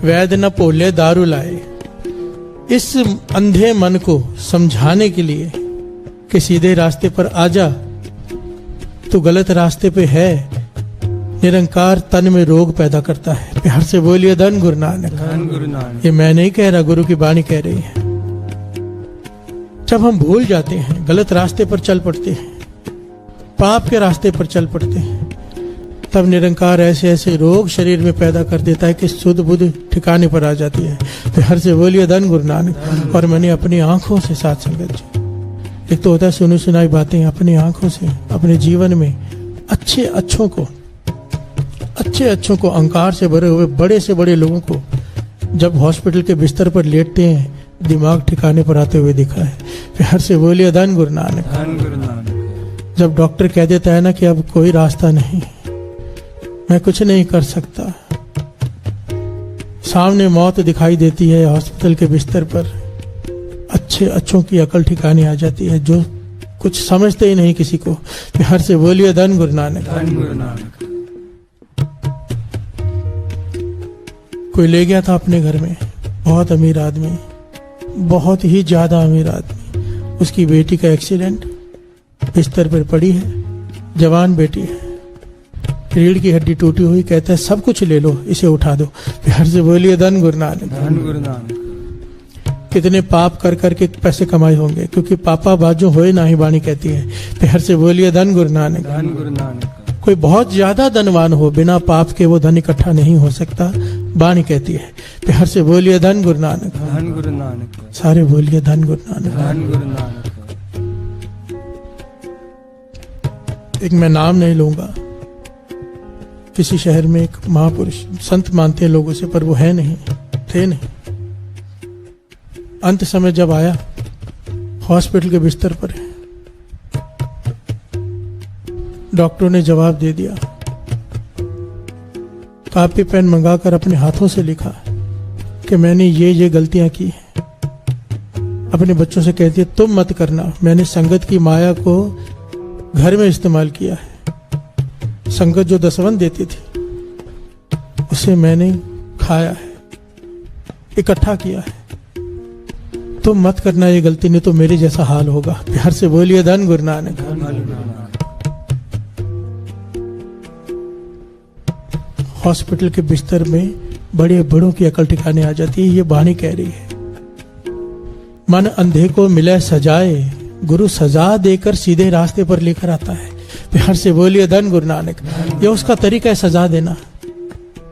वैद्य न पोले दारू लाए। इस अंधे मन को समझाने के लिए कि सीधे रास्ते पर आ जा, तो गलत रास्ते पे है। निरंकार तन में रोग पैदा करता है। प्यार से बोलिए धन गुरु नानक। धन गुरु नानक। ये मैं नहीं कह रहा, गुरु की बाणी कह रही है। जब हम भूल जाते हैं, गलत रास्ते पर चल पड़ते हैं, पाप के रास्ते पर चल पड़ते हैं, तब निरंकार ऐसे ऐसे रोग शरीर में पैदा कर देता है कि सुध बुध ठिकाने पर आ जाती है। प्यार से बोलिए धन गुरु नानक। और मैंने अपनी आंखों से साथ संगत जी, एक तो होता है सुनी सुनाई बातें, अपनी आंखों से अपने जीवन में अच्छे अच्छों को, अहंकार से भरे हुए बड़े से बड़े लोगों को जब हॉस्पिटल के बिस्तर पर लेटते हैं, दिमाग ठिकाने पर आते हुए दिखा है। प्यार से बोलिए धन गुरु नानक। धन गुरु नानक। जब डॉक्टर कह देता है ना कि अब कोई रास्ता नहीं, मैं कुछ नहीं कर सकता, सामने मौत दिखाई देती है हॉस्पिटल के बिस्तर पर, अच्छों की अकल ठिकाने आ जाती है, जो कुछ समझते ही नहीं किसी को। प्यार से बोलिए धन गुरु नानक। धन गुरु नानक। कोई ले गया था अपने घर में, बहुत अमीर आदमी, बहुत ही ज्यादा अमीर आदमी, उसकी बेटी का एक्सीडेंट, बिस्तर पर पड़ी है, जवान बेटी है, रीढ़ की हड्डी टूटी हुई, कहता है सब कुछ ले लो, इसे उठा दो। प्यार से बोलिए धन गुरु नानक। धन गुरु नानक। कितने पाप कर करके पैसे कमाए होंगे, क्योंकि पापा बाजू होए ना ही वाणी कहती है। प्यार से बोलिए धन गुरु नानक। धन गुरु नानक। कोई बहुत ज्यादा धनवान हो, बिना पाप के वो धन इकट्ठा नहीं हो सकता, वाणी कहती है। प्यार से बोलिए धन गुरु नानक। धन गुरु नानक। सारे बोलिए धन गुरु नानक। धन गुरु नानक। एक मैं नाम नहीं लूंगा, किसी शहर में एक महापुरुष, संत मानते हैं लोगों से, पर वो है नहीं, थे नहीं, अंत समय जब आया, हॉस्पिटल के बिस्तर पर है, डॉक्टरों ने जवाब दे दिया, कापी पेन मंगाकर अपने हाथों से लिखा कि मैंने ये गलतियां की हैं। अपने बच्चों से कहती है तुम मत करना, मैंने संगत की माया को घर में इस्तेमाल किया है। संगत जो दसवन देती थी उसे मैंने खाया है, इकट्ठा किया है। तुम मत करना ये गलती, नहीं तो मेरे जैसा हाल होगा। प्यार से बोलिए धन गुरु नानक। हॉस्पिटल के बिस्तर में बड़े बड़ों की अकल ठिकाने आ जाती है। ये वाणी कह रही है, मन अंधे को मिले सजाए, गुरु सजा देकर सीधे रास्ते पर लेकर आता है। प्यार से बोलिए धन गुरु नानक। ये उसका तरीका है, सजा देना,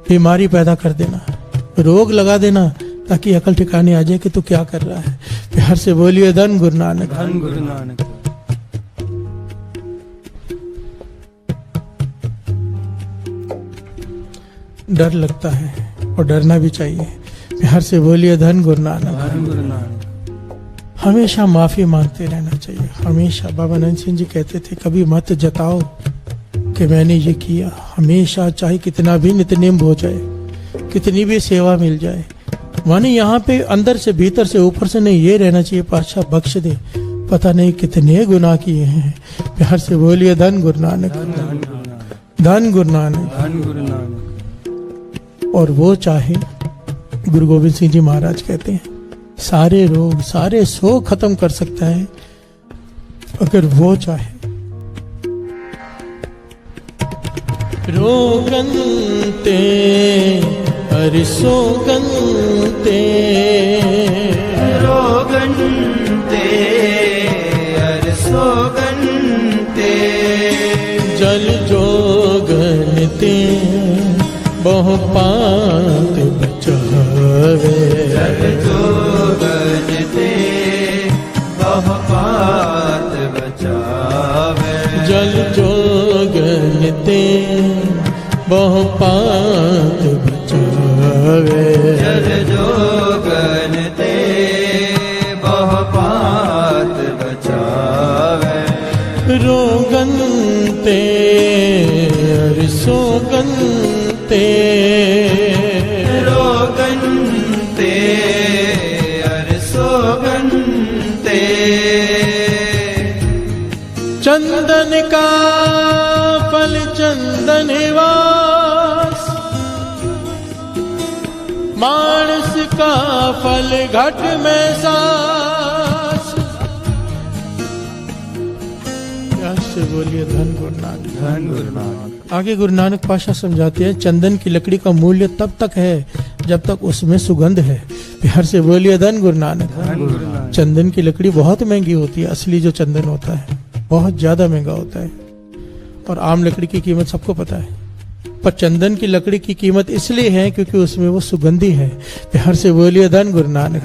बीमारी पैदा कर देना, रोग लगा देना, ताकि अकल ठिकाने आ जाए कि तू क्या कर रहा है। प्यार से बोलिए धन गुरु नानक। धन गुरु नानक। डर लगता है और डरना भी चाहिए। प्यार से बोलिए धन गुरु नानक। धन गुरु नानक। हमेशा माफी मांगते रहना चाहिए, हमेशा। बाबा नंद सिंह जी कहते थे कभी मत जताओ कि मैंने ये किया। हमेशा, चाहे कितना भी नित्यनेम हो जाए, कितनी भी सेवा मिल जाए, माने यहाँ पे अंदर से, भीतर से, ऊपर से नहीं, ये रहना चाहिए पातशाह बख्श दे, पता नहीं कितने गुनाह किए हैं। प्यार से बोलिए धन गुरु नानक। धन गुरु नानक। धन गुरु नानक। और वो चाहे, गुरु गोविंद सिंह जी महाराज कहते हैं, सारे रोग, सारे शोक खत्म कर सकता है अगर वो चाहे। रोगंते अरिसोगंते, रोगन्ते अरसोगन्ते, जल जोगनते बहु पात बचावे। जल जोगन्ते बहु पात बचावे। जल जोगनते बहु पात बचावे। जल जोगन्ते बहु पात बचावे। रोगन्ते अरिसोगन्ते, रोगन्ते अरसोगन्ते, चंदन का फल चंदन वास, मानस का फल घट में सास। प्यार से बोलिए धन गुरु नानक। धन गुरु नानक। आगे गुरु नानक पातशाह समझाते हैं, चंदन की लकड़ी का मूल्य तब तक है जब तक उसमें सुगंध है। प्यार से बोलिए धन गुरु नानक। धन गुरु नानक। चंदन की लकड़ी बहुत महंगी होती है, असली जो चंदन होता है बहुत ज्यादा महंगा होता है, और आम लकड़ी की कीमत सबको पता है। पर चंदन की लकड़ी की कीमत इसलिए है क्योंकि उसमें वो सुगंधी है। प्यार से बोलिए धन गुरु नानक।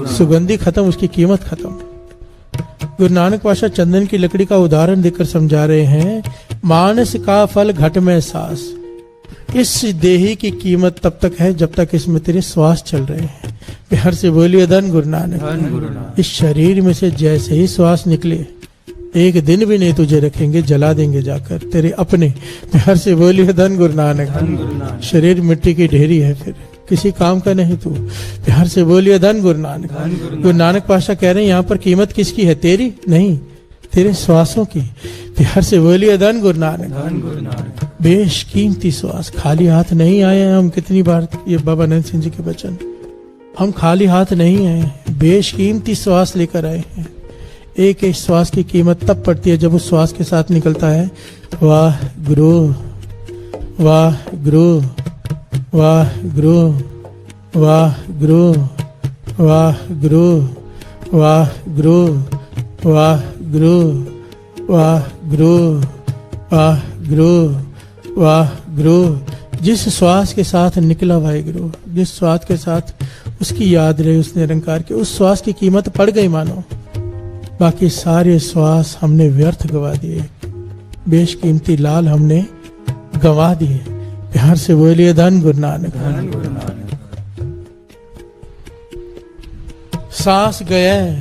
सुगंधी खत्म, उसकी कीमत खत्म। गुरु नानक पातशाह चंदन की लकड़ी का उदाहरण देकर समझा रहे हैं, मानस का फल घट में सास। इस देही की कीमत तब तक है जब तक इसमें तेरे श्वास चल रहे हैं। प्यार से बोलिए धन गुरु नानक। धन गुरु नानक। इस शरीर में से जैसे ही श्वास निकले, एक दिन भी नहीं तुझे रखेंगे, जला देंगे जाकर तेरे अपने। प्यार से बोलिए धन गुरु नानक। धन गुरु नानक। शरीर मिट्टी की ढेरी है, फिर किसी काम का नहीं तू। प्यार से बोलिए धन गुरु नानक। गुरु नानक पातशाह कह रहे हैं यहाँ पर कीमत किसकी है? तेरी नहीं, तेरे श्वासों की। प्यार से बोलिए धन गुरु नानक। धन गुरु नानक। बेशकीमती श्वास, खाली हाथ नहीं आए हैं हम। कितनी बार ये बाबा नंद सिंह जी के वचन, हम खाली हाथ नहीं आए, बेशकीमती श्वास लेकर आए हैं। एक एक श्वास की कीमत तब पड़ती है जब उस श्वास के साथ निकलता है, वाह गुरु, वाह गुरु, वाह गुरु, वाह गुरु, वाह गुरु, वाह गुरु, वाह गुरु, वाह गुरु, वाह गुरु, वाह गुरु। जिस श्वास के साथ निकला वाहिगुरु, जिस श्वास के साथ उसकी याद रही, उस निरंकार की, उस श्वास की कीमत पड़ गई मानो। बाकी सारे श्वास हमने व्यर्थ गवा दिए, बेशकीमती लाल हमने गवा दिए। प्यार से बोलिए धन गुरु नानक। धन गुरु नानक। सांस गए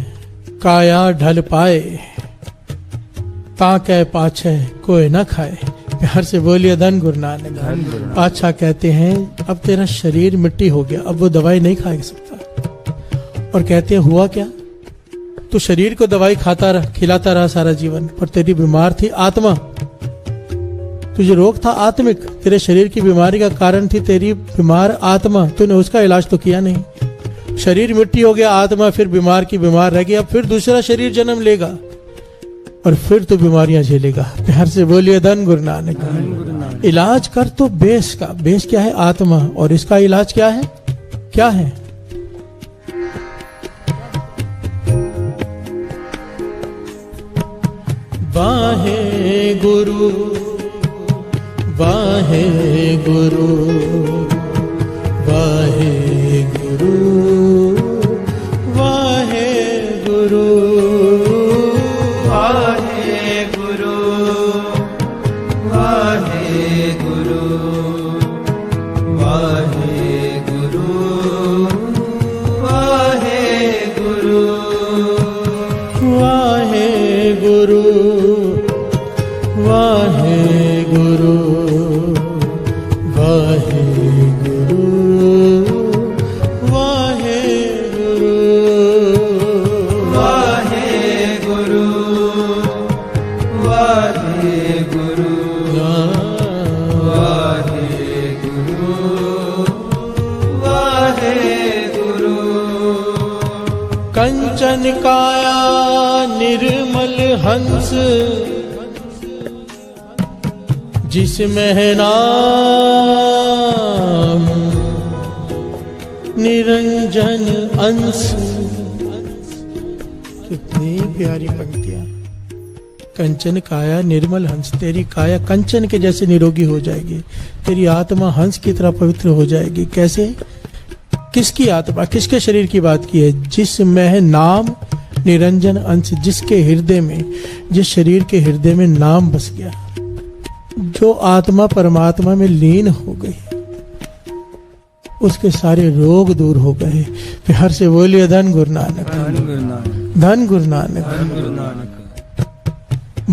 काया ढल पाए, ताके पाछे कोई न खाए। प्यार से बोलिए धन गुरु नानक। पातशाह कहते हैं अब तेरा शरीर मिट्टी हो गया, अब वो दवाई नहीं खा सकता। और कहते हैं हुआ क्या, तू शरीर को दवाई खाता रहा, खिलाता रहा सारा जीवन, पर तेरी बीमार थी आत्मा, तुझे रोग था आत्मिक, तेरे शरीर की बीमारी का कारण थी तेरी बीमार आत्मा, तूने उसका इलाज तो किया नहीं। शरीर मिट्टी हो गया, आत्मा फिर बीमार की बीमार रह गई, अब फिर दूसरा शरीर जन्म लेगा और फिर तो बीमारियां झेलेगा। प्यार से बोलिए धन गुरु नानक। इलाज कर तो बेस का, बेस क्या है आत्मा, और इसका इलाज क्या है, क्या है, वाहे गुरु वाहे गुरु वाहे गुरु वाहे गुरु वाहे गुरु वाहे गुरु वाहे गुरु वाहे गुरु वाहे गुरु वाहे गुरु वाहे गुरु वाहे गुरु वाहे गुरु वाहे गुरु वाहे गुरु वाहे गुरु कंचन काया निर्मल हंस, जिसमें है नाम निरंजन अंश। कितनी प्यारी पंक्तियां। कंचन काया निर्मल हंस, तेरी काया कंचन के जैसे निरोगी हो जाएगी, तेरी आत्मा हंस की तरह पवित्र हो जाएगी। कैसे, किसकी आत्मा, किसके शरीर की बात की है, जिसमें है नाम निरंजन अंश, जिसके हृदय में, जिस शरीर के हृदय में नाम बस गया, जो आत्मा परमात्मा में लीन हो गई, उसके सारे रोग दूर हो गए। प्यार से बोलिए धन गुरु नानक, धन गुरु नानक।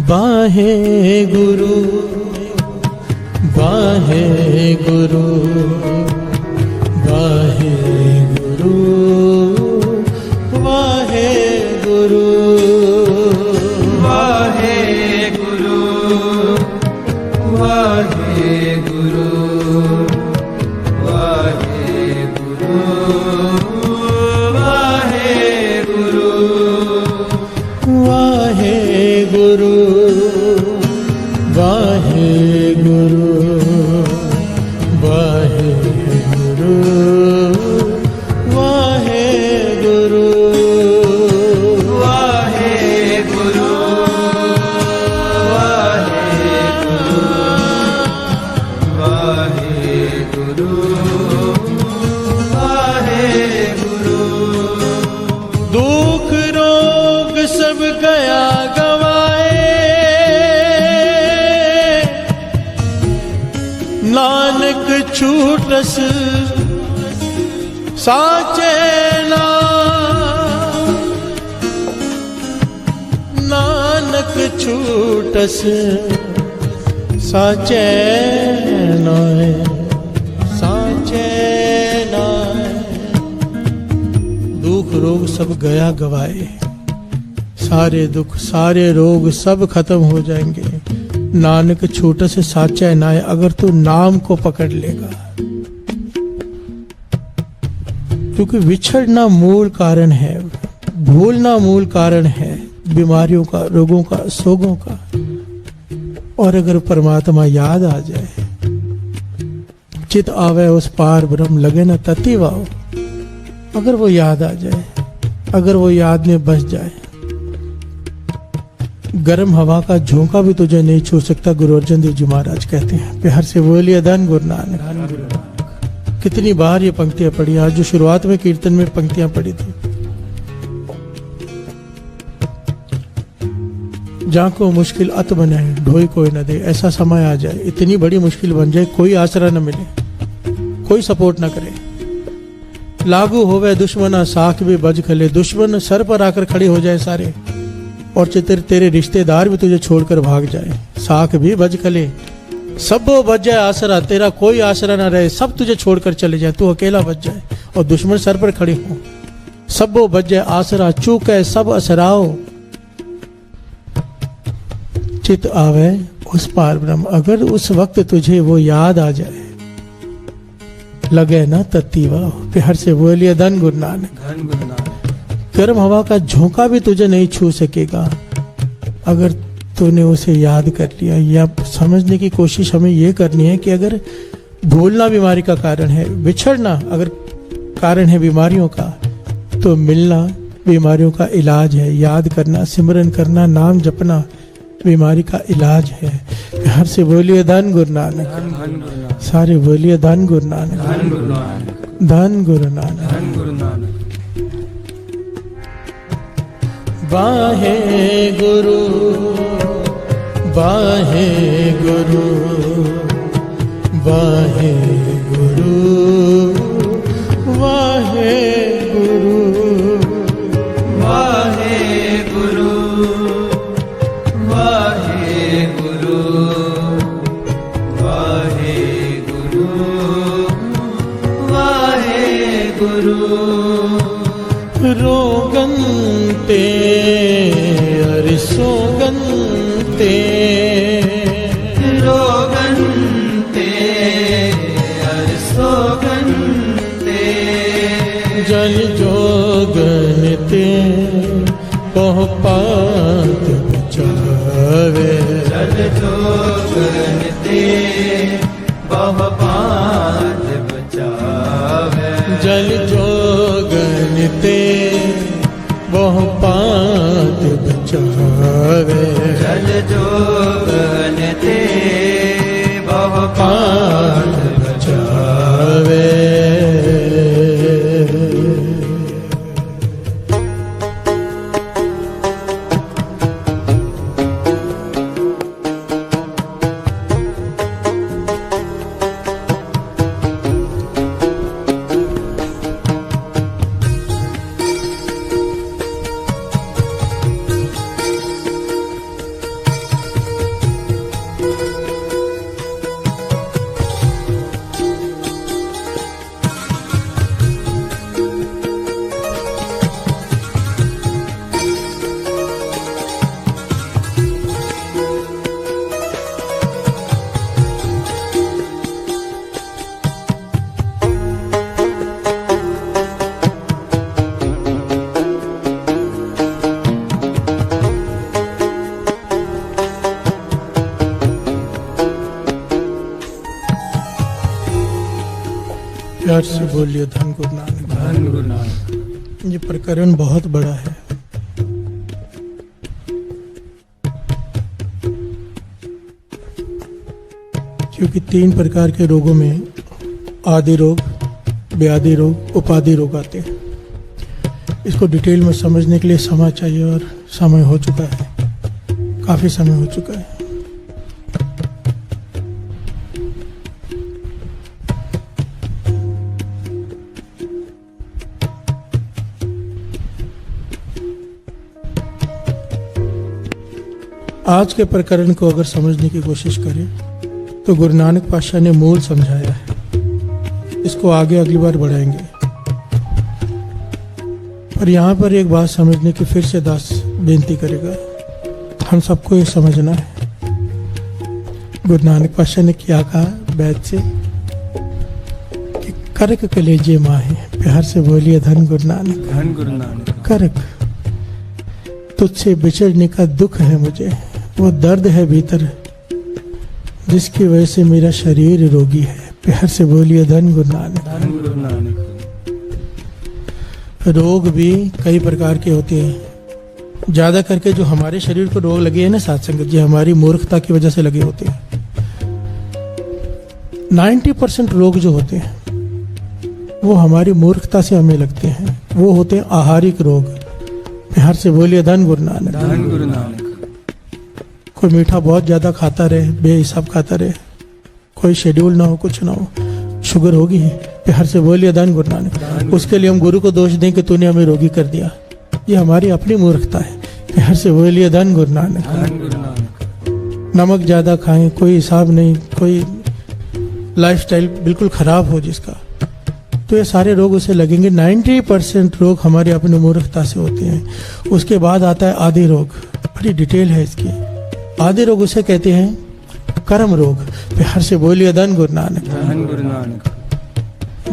बाहे गुरु बाहे गुरु बाहे गुरु बाहे गुरु वाहे गुरु वाहे गुरु वाहे गुरु वाहे गुरु वाहे गुरु वाहे गुरु वाहे गुरु वाहे गुरु वाहे गुरु वाहे गुरु वाहे गुरु दुख रोग सब गया गवाए, नानक छूटस साचे नाम, नानक छूटस साचे नाम, साचे नाम। दुख रोग सब गया गवाए, सारे दुख सारे रोग सब खत्म हो जाएंगे, नानक छूट से साचा नाय, अगर तू नाम को पकड़ लेगा। क्योंकि विछड़ना मूल कारण है, भूलना मूल कारण है बीमारियों का, रोगों का, सोगों का। और अगर परमात्मा याद आ जाए, चित आवे उस पार ब्रह्म लगे न तति वाओ, अगर वो याद आ जाए, अगर वो याद में बस जाए, गर्म हवा का झोंका भी तुझे नहीं छू सकता, गुरु अर्जन देव जी महाराज कहते हैं। प्यार से बोलिए धन गुरु नानक। कितनी बार ये पंक्तियां पढ़ी, आज जो शुरुआत में कीर्तन में पंक्तियां पढ़ी थी, जहाँ को मुश्किल अत बने ढोई कोई न दे, ऐसा समय आ जाए, इतनी बड़ी मुश्किल बन जाए, कोई आसरा न मिले, कोई सपोर्ट न करे, लागू होवे दुश्मना साख भी बज खले। दुश्मन सर पर आकर खड़े हो जाए सारे, और तेरे रिश्तेदार भी तुझे छोड़कर भाग जाए। साख भी बज खले, सब बच जाए आसरा, तेरा कोई आसरा ना रहे, सब तुझे छोड़कर चले जाए, तू अकेला बच जाए और दुश्मन सर पर खड़े हो। सब बच जाए आसरा, चूके सब असराओ, चित आवे उस पार ब्रह्म। अगर उस वक्त तुझे वो याद आ जाए, लगे ना तत्ती वाह, प्यार से बोलिए धन गुरु नानक। धन गुरु नानक। गर्म हवा का झोंका भी तुझे नहीं छू सकेगा अगर तूने उसे याद कर लिया। या समझने की कोशिश हमें ये करनी है कि अगर भूलना बीमारी का कारण है, बिछड़ना अगर कारण है बीमारियों का, तो मिलना बीमारियों का इलाज है। याद करना, सिमरन करना, नाम जपना बीमारी का इलाज है। हर से बोलिए धन गुरु नानक। धन गुरु नानक। सारे बोलिए धन गुरु नानक। धन गुरु नानक। धन गुरु नानक। धन गुरु नानक। बाहे गुरु, बाहे गुरु, बाहे गुरु, बाहे गुरु, वाहे गुरु, वाहे गुरु, वाहे गुरु, वाहे गुरु। रोगन्ते अरिसोगन्ते, रोगन्ते अरसोगन्ते, जल जोगनते पहुपात बचावे। जल जोगन्ते बहुपात बचावे। जल जोगनते बहुपात बचावे। जल जोगन्ते बहुपात पात बचावे। प्यार से बोलिए धन गुरु नानक। धन गुरु नानक। ये प्रकरण बहुत बड़ा है। क्योंकि 3 प्रकार के रोगों में आदि रोग, व्याधि रोग, उपाधि रोग आते हैं। इसको डिटेल में समझने के लिए समय चाहिए और समय हो चुका है, काफी समय हो चुका है। आज के प्रकरण को अगर समझने की कोशिश करें तो गुरु नानक पातशाह ने मूल समझाया है। इसको आगे अगली बार बढ़ाएंगे। पर यहाँ पर एक बात समझने की फिर से दास बेनती करेगा। हम सबको ये समझना है गुरु नानक पातशाह ने क्या कहा बैद से कि करक कलेजे माहे। प्यार से बोलिए धन गुरु नानक। धन गुरु नानक। करक, तुझसे बिछड़ने का दुख है मुझे, वो दर्द है भीतर जिसकी वजह से मेरा शरीर रोगी है। प्यार से बोलिए धन गुरु नानक। धन गुरु नानक। रोग भी कई प्रकार के होते हैं। ज्यादा करके जो हमारे शरीर को रोग लगे हैं ना साथ संगत जी, हमारी मूर्खता की वजह से लगे होते हैं। 90% रोग जो होते हैं वो हमारी मूर्खता से हमें लगते हैं, वो होते हैं आहारिक रोग। प्यार से बोलिए धन गुरु नानक। धन गुरु नानक। कोई मीठा बहुत ज्यादा खाता रहे, बेहिसाब खाता रहे, कोई शेड्यूल ना हो, कुछ ना हो, शुगर होगी। प्यार से बोलिए धन गुरु नानक। उसके लिए हम गुरु को दोष दें कि तूने हमें रोगी कर दिया, ये हमारी अपनी मूर्खता है। प्यार से बोलिए धन गुरु नानक। धन गुरु नानक। नमक ज़्यादा खाएं, कोई हिसाब नहीं, कोई लाइफस्टाइल बिल्कुल ख़राब हो जिसका, तो ये सारे रोग उसे लगेंगे। 90% रोग हमारी अपनी मूर्खता से होते हैं। उसके बाद आता है आदि रोग, बड़ी डिटेल है इसकी। आदि रोग उसे कहते हैं कर्म रोग। प्यार से बोलिए धन गुरु नानक। धन गुरु नानक।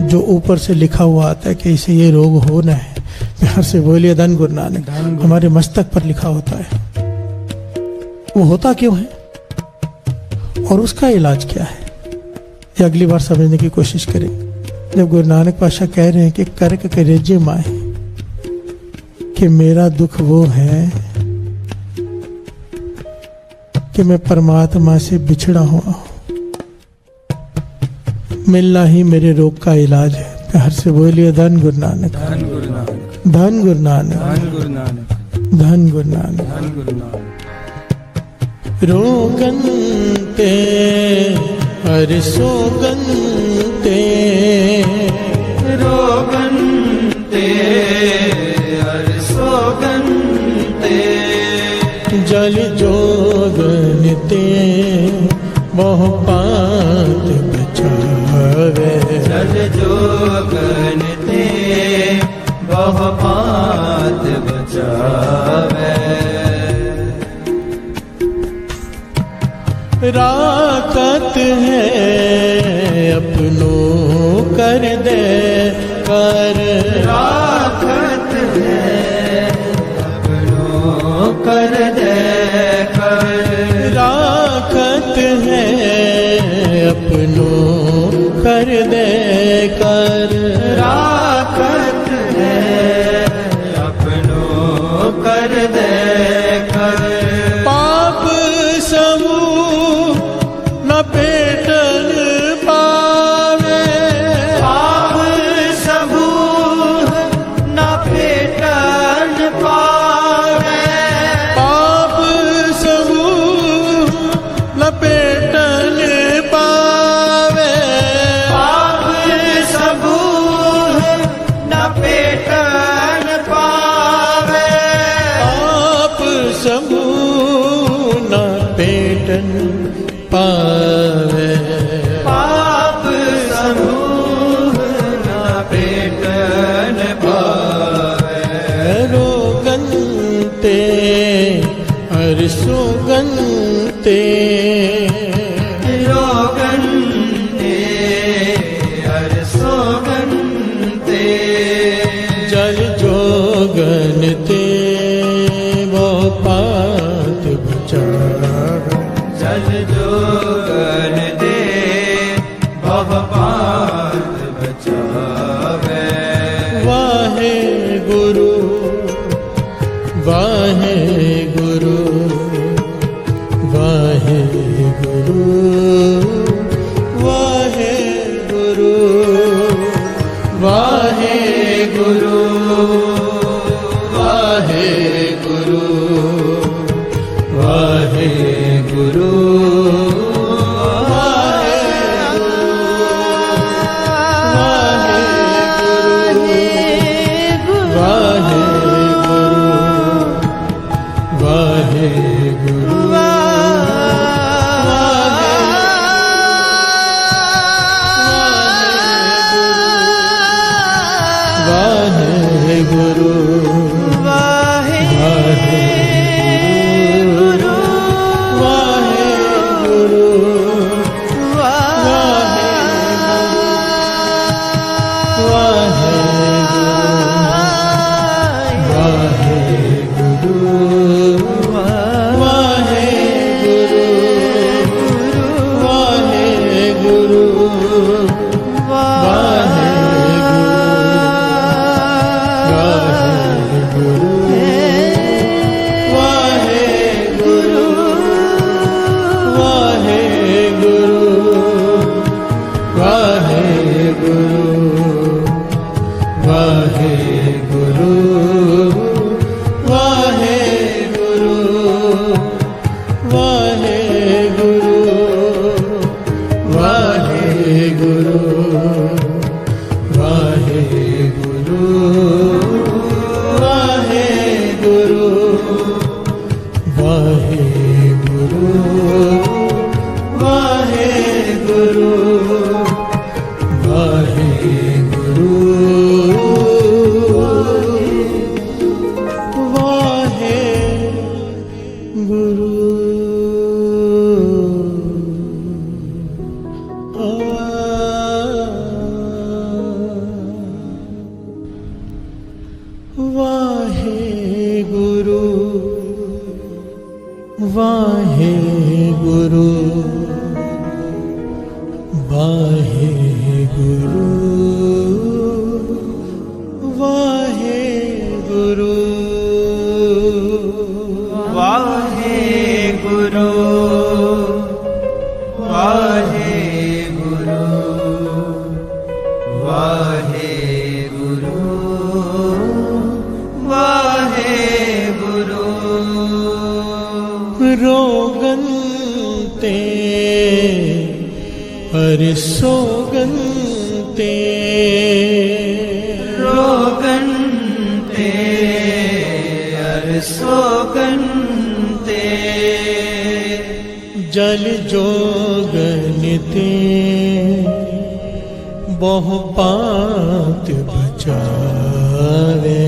जो ऊपर से लिखा हुआ आता है कि इसे ये रोग होना है, प्यार से बोलिए धन गुरु नानक। हमारे मस्तक पर लिखा होता है, वो होता क्यों है और उसका इलाज क्या है, ये अगली बार समझने की कोशिश करें। जब गुरु नानक पातशाह कह रहे हैं कि करक करेजे माए, कि मेरा दुख वो है कि मैं परमात्मा से बिछड़ा हुआ हूं, मिलना ही मेरे रोग का इलाज है। प्यार से बोलिए धन गुरु नानक। धन गुरु नानक। धन गुरु नानक। धन गुरु नानक। धन गुरु नानक। धन गुरु नानक। रोगन ते हर सोगन ते, रोगन ते हर सोगन ते, जल जोगन ते बहु पात बचावे। जल जोगन ते बहु पात बचावे। राकत है अपनों कर दे कर, राखत है अपनों कर दे कर, राखत है अपनों कर दे कर, राखत है अपनों कर दे कर। पाप समूह न पेटन पावे, पाप समूह न पेटन पावे, पाप समूह न पेटन पावे, पाप समूह न पेटन पावे, पाप समूह न पेटन पावे, पाप समूह न पेटन पावे। रोगन ते हर सोगन ते, रोगन ते हर सोगन ते, जल जोगन ते वो पात बचावे। जल जोगन दे भव पात बचावे। वाहे गुरु वाहे गुरु वाहे वाहे गुरु वाहे गुरु वाहे गुरु वाहे गुरु वाहे गुरु वाहे गुरु वाहे गुरु वाहे गुरु रोगन ते हरि सोगन ते रोगन ते अर सोगन ते जल जोगन ते बहु पात बचावे।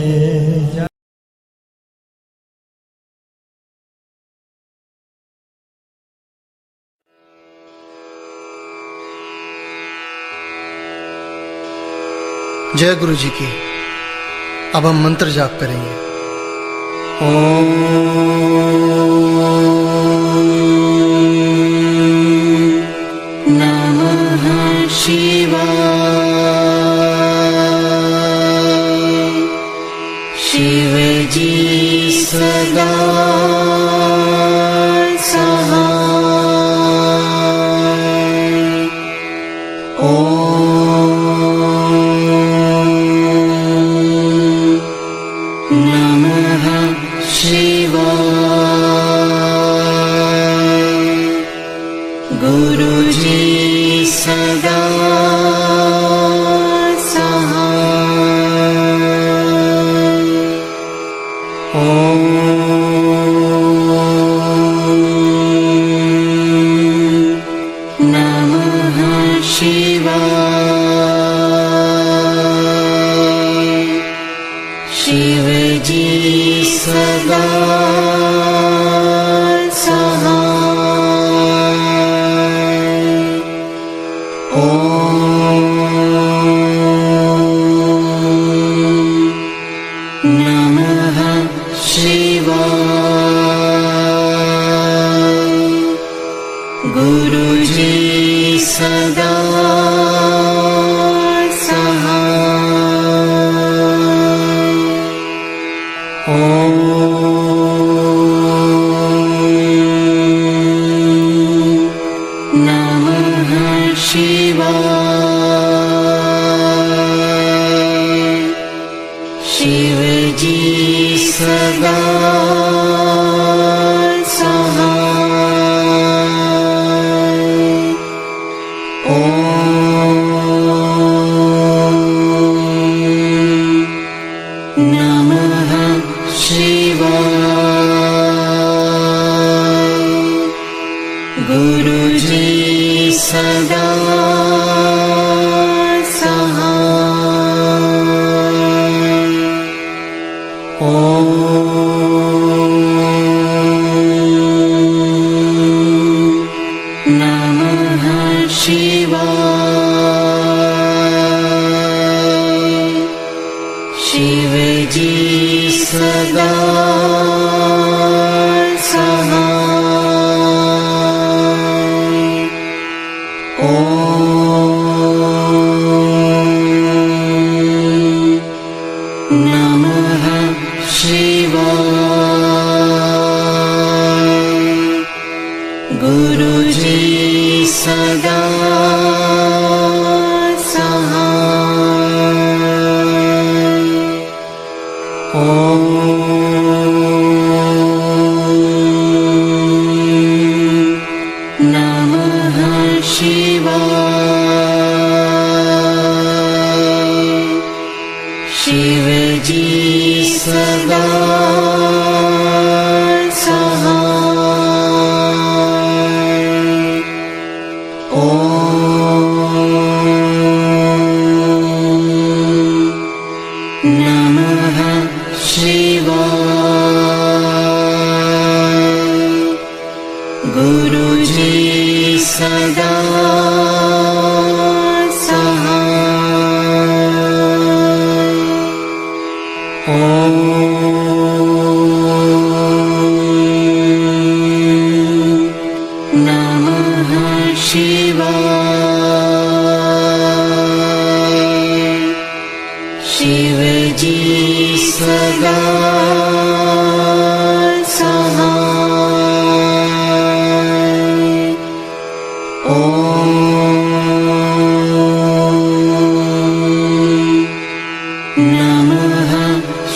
जय गुरु जी की। अब हम मंत्र जाप करेंगे। नमः शिवाय। शिव जी सदा सहाय। नमः शिवाय। गुरुजी सदा सहाय। नमः शिवाय। शिव जी सदा नमः शिवाय। गुरुजी सदा सहाय। नमः शिवाय। शिव जी सदा सहाय। नमः शिवाय। गुरुजी सदा सहाय। नमः शिवाय। शिव जी सदा सहाय। नमः शिवाय। गुरुजी सदा सहाय। नमः शिवाय। शिव जी सदा सहाय। नमः शिवाय। शिवजी सदा सहाय। ओम नमः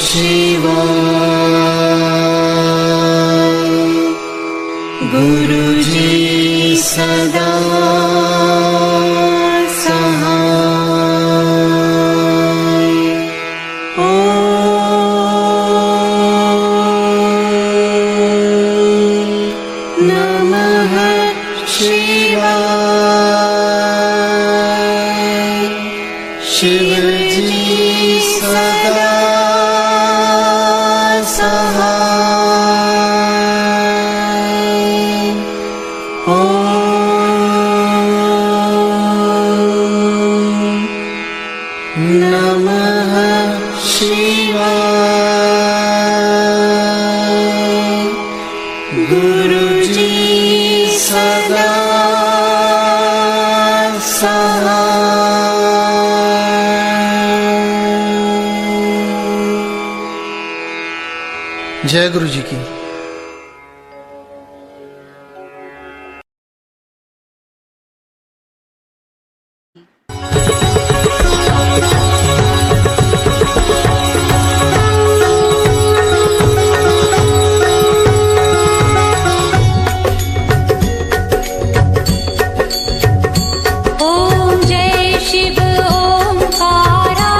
शिवाय। गुरुजी सदा सहाय। ओम नमः शिवाय। शिवजी सदा सहाय। ओम नमः शिवाय। गुरुजी सदा सहाय। जय गुरु जी की। ओम जय शिव ओंकारा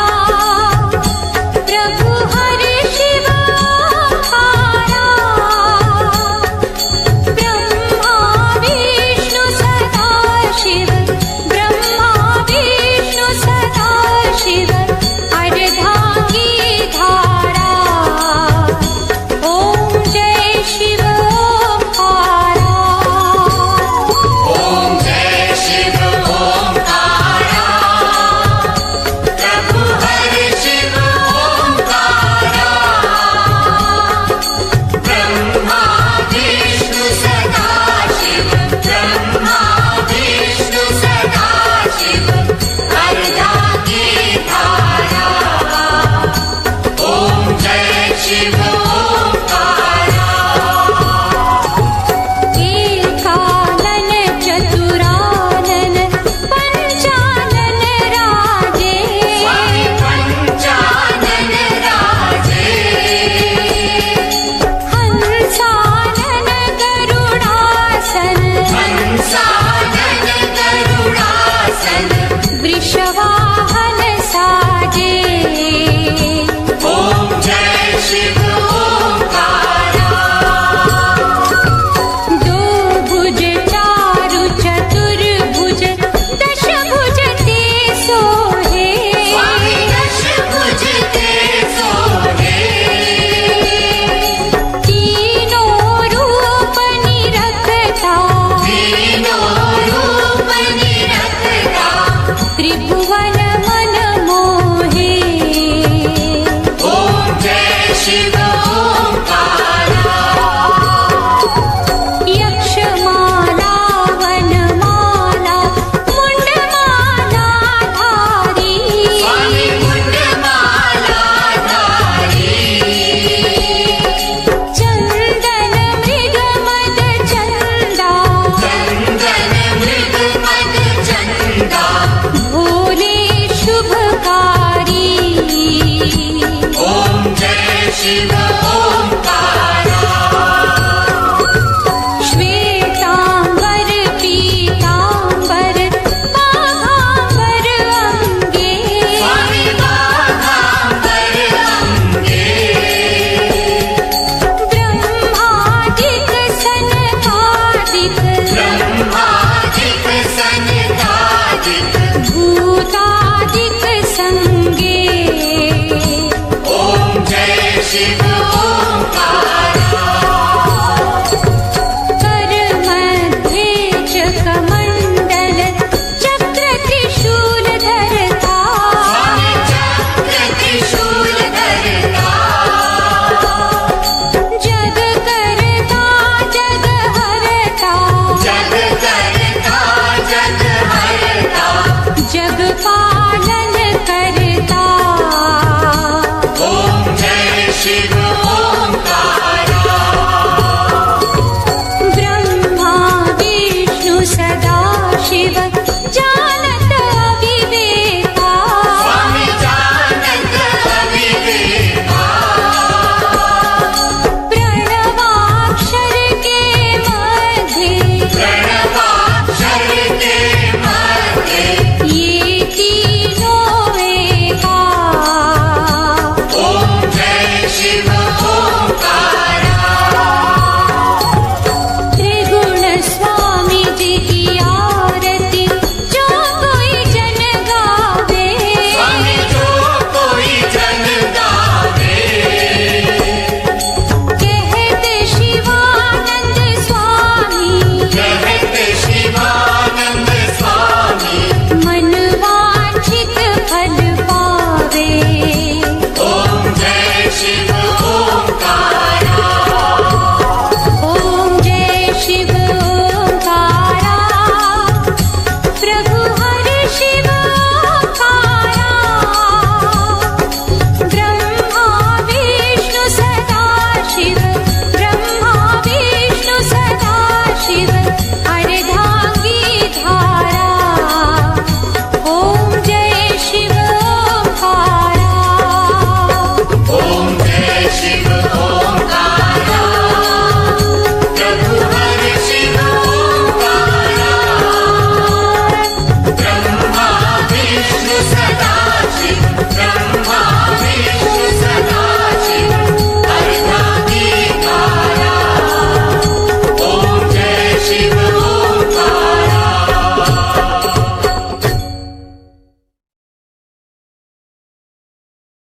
प्रभु हरि शिव ओंकारा ब्रह्मा विष्णु सदा शिव ब्रह्मा विष्णु सदा शिव अर्धांगी धारा ओम जय शिव ओंकारा एकानन चतुरानन पंचानन राजे हंसानन गरुडासन वृषवाहन साजे दो भुज चारु चतुर्भुज दश भुज ते सोहे तीनों रूप निरखता त्रिभुवन मन मोहे यक्षमाला वनमाला मुंडमाला धारी चंदन मृग मद चंदा भोले शुभकारी श्वेतांबर पीतांबर बाघांबर अंगे ब्रह्मादिक सनकादिक भूतादिक संगे शिव ओम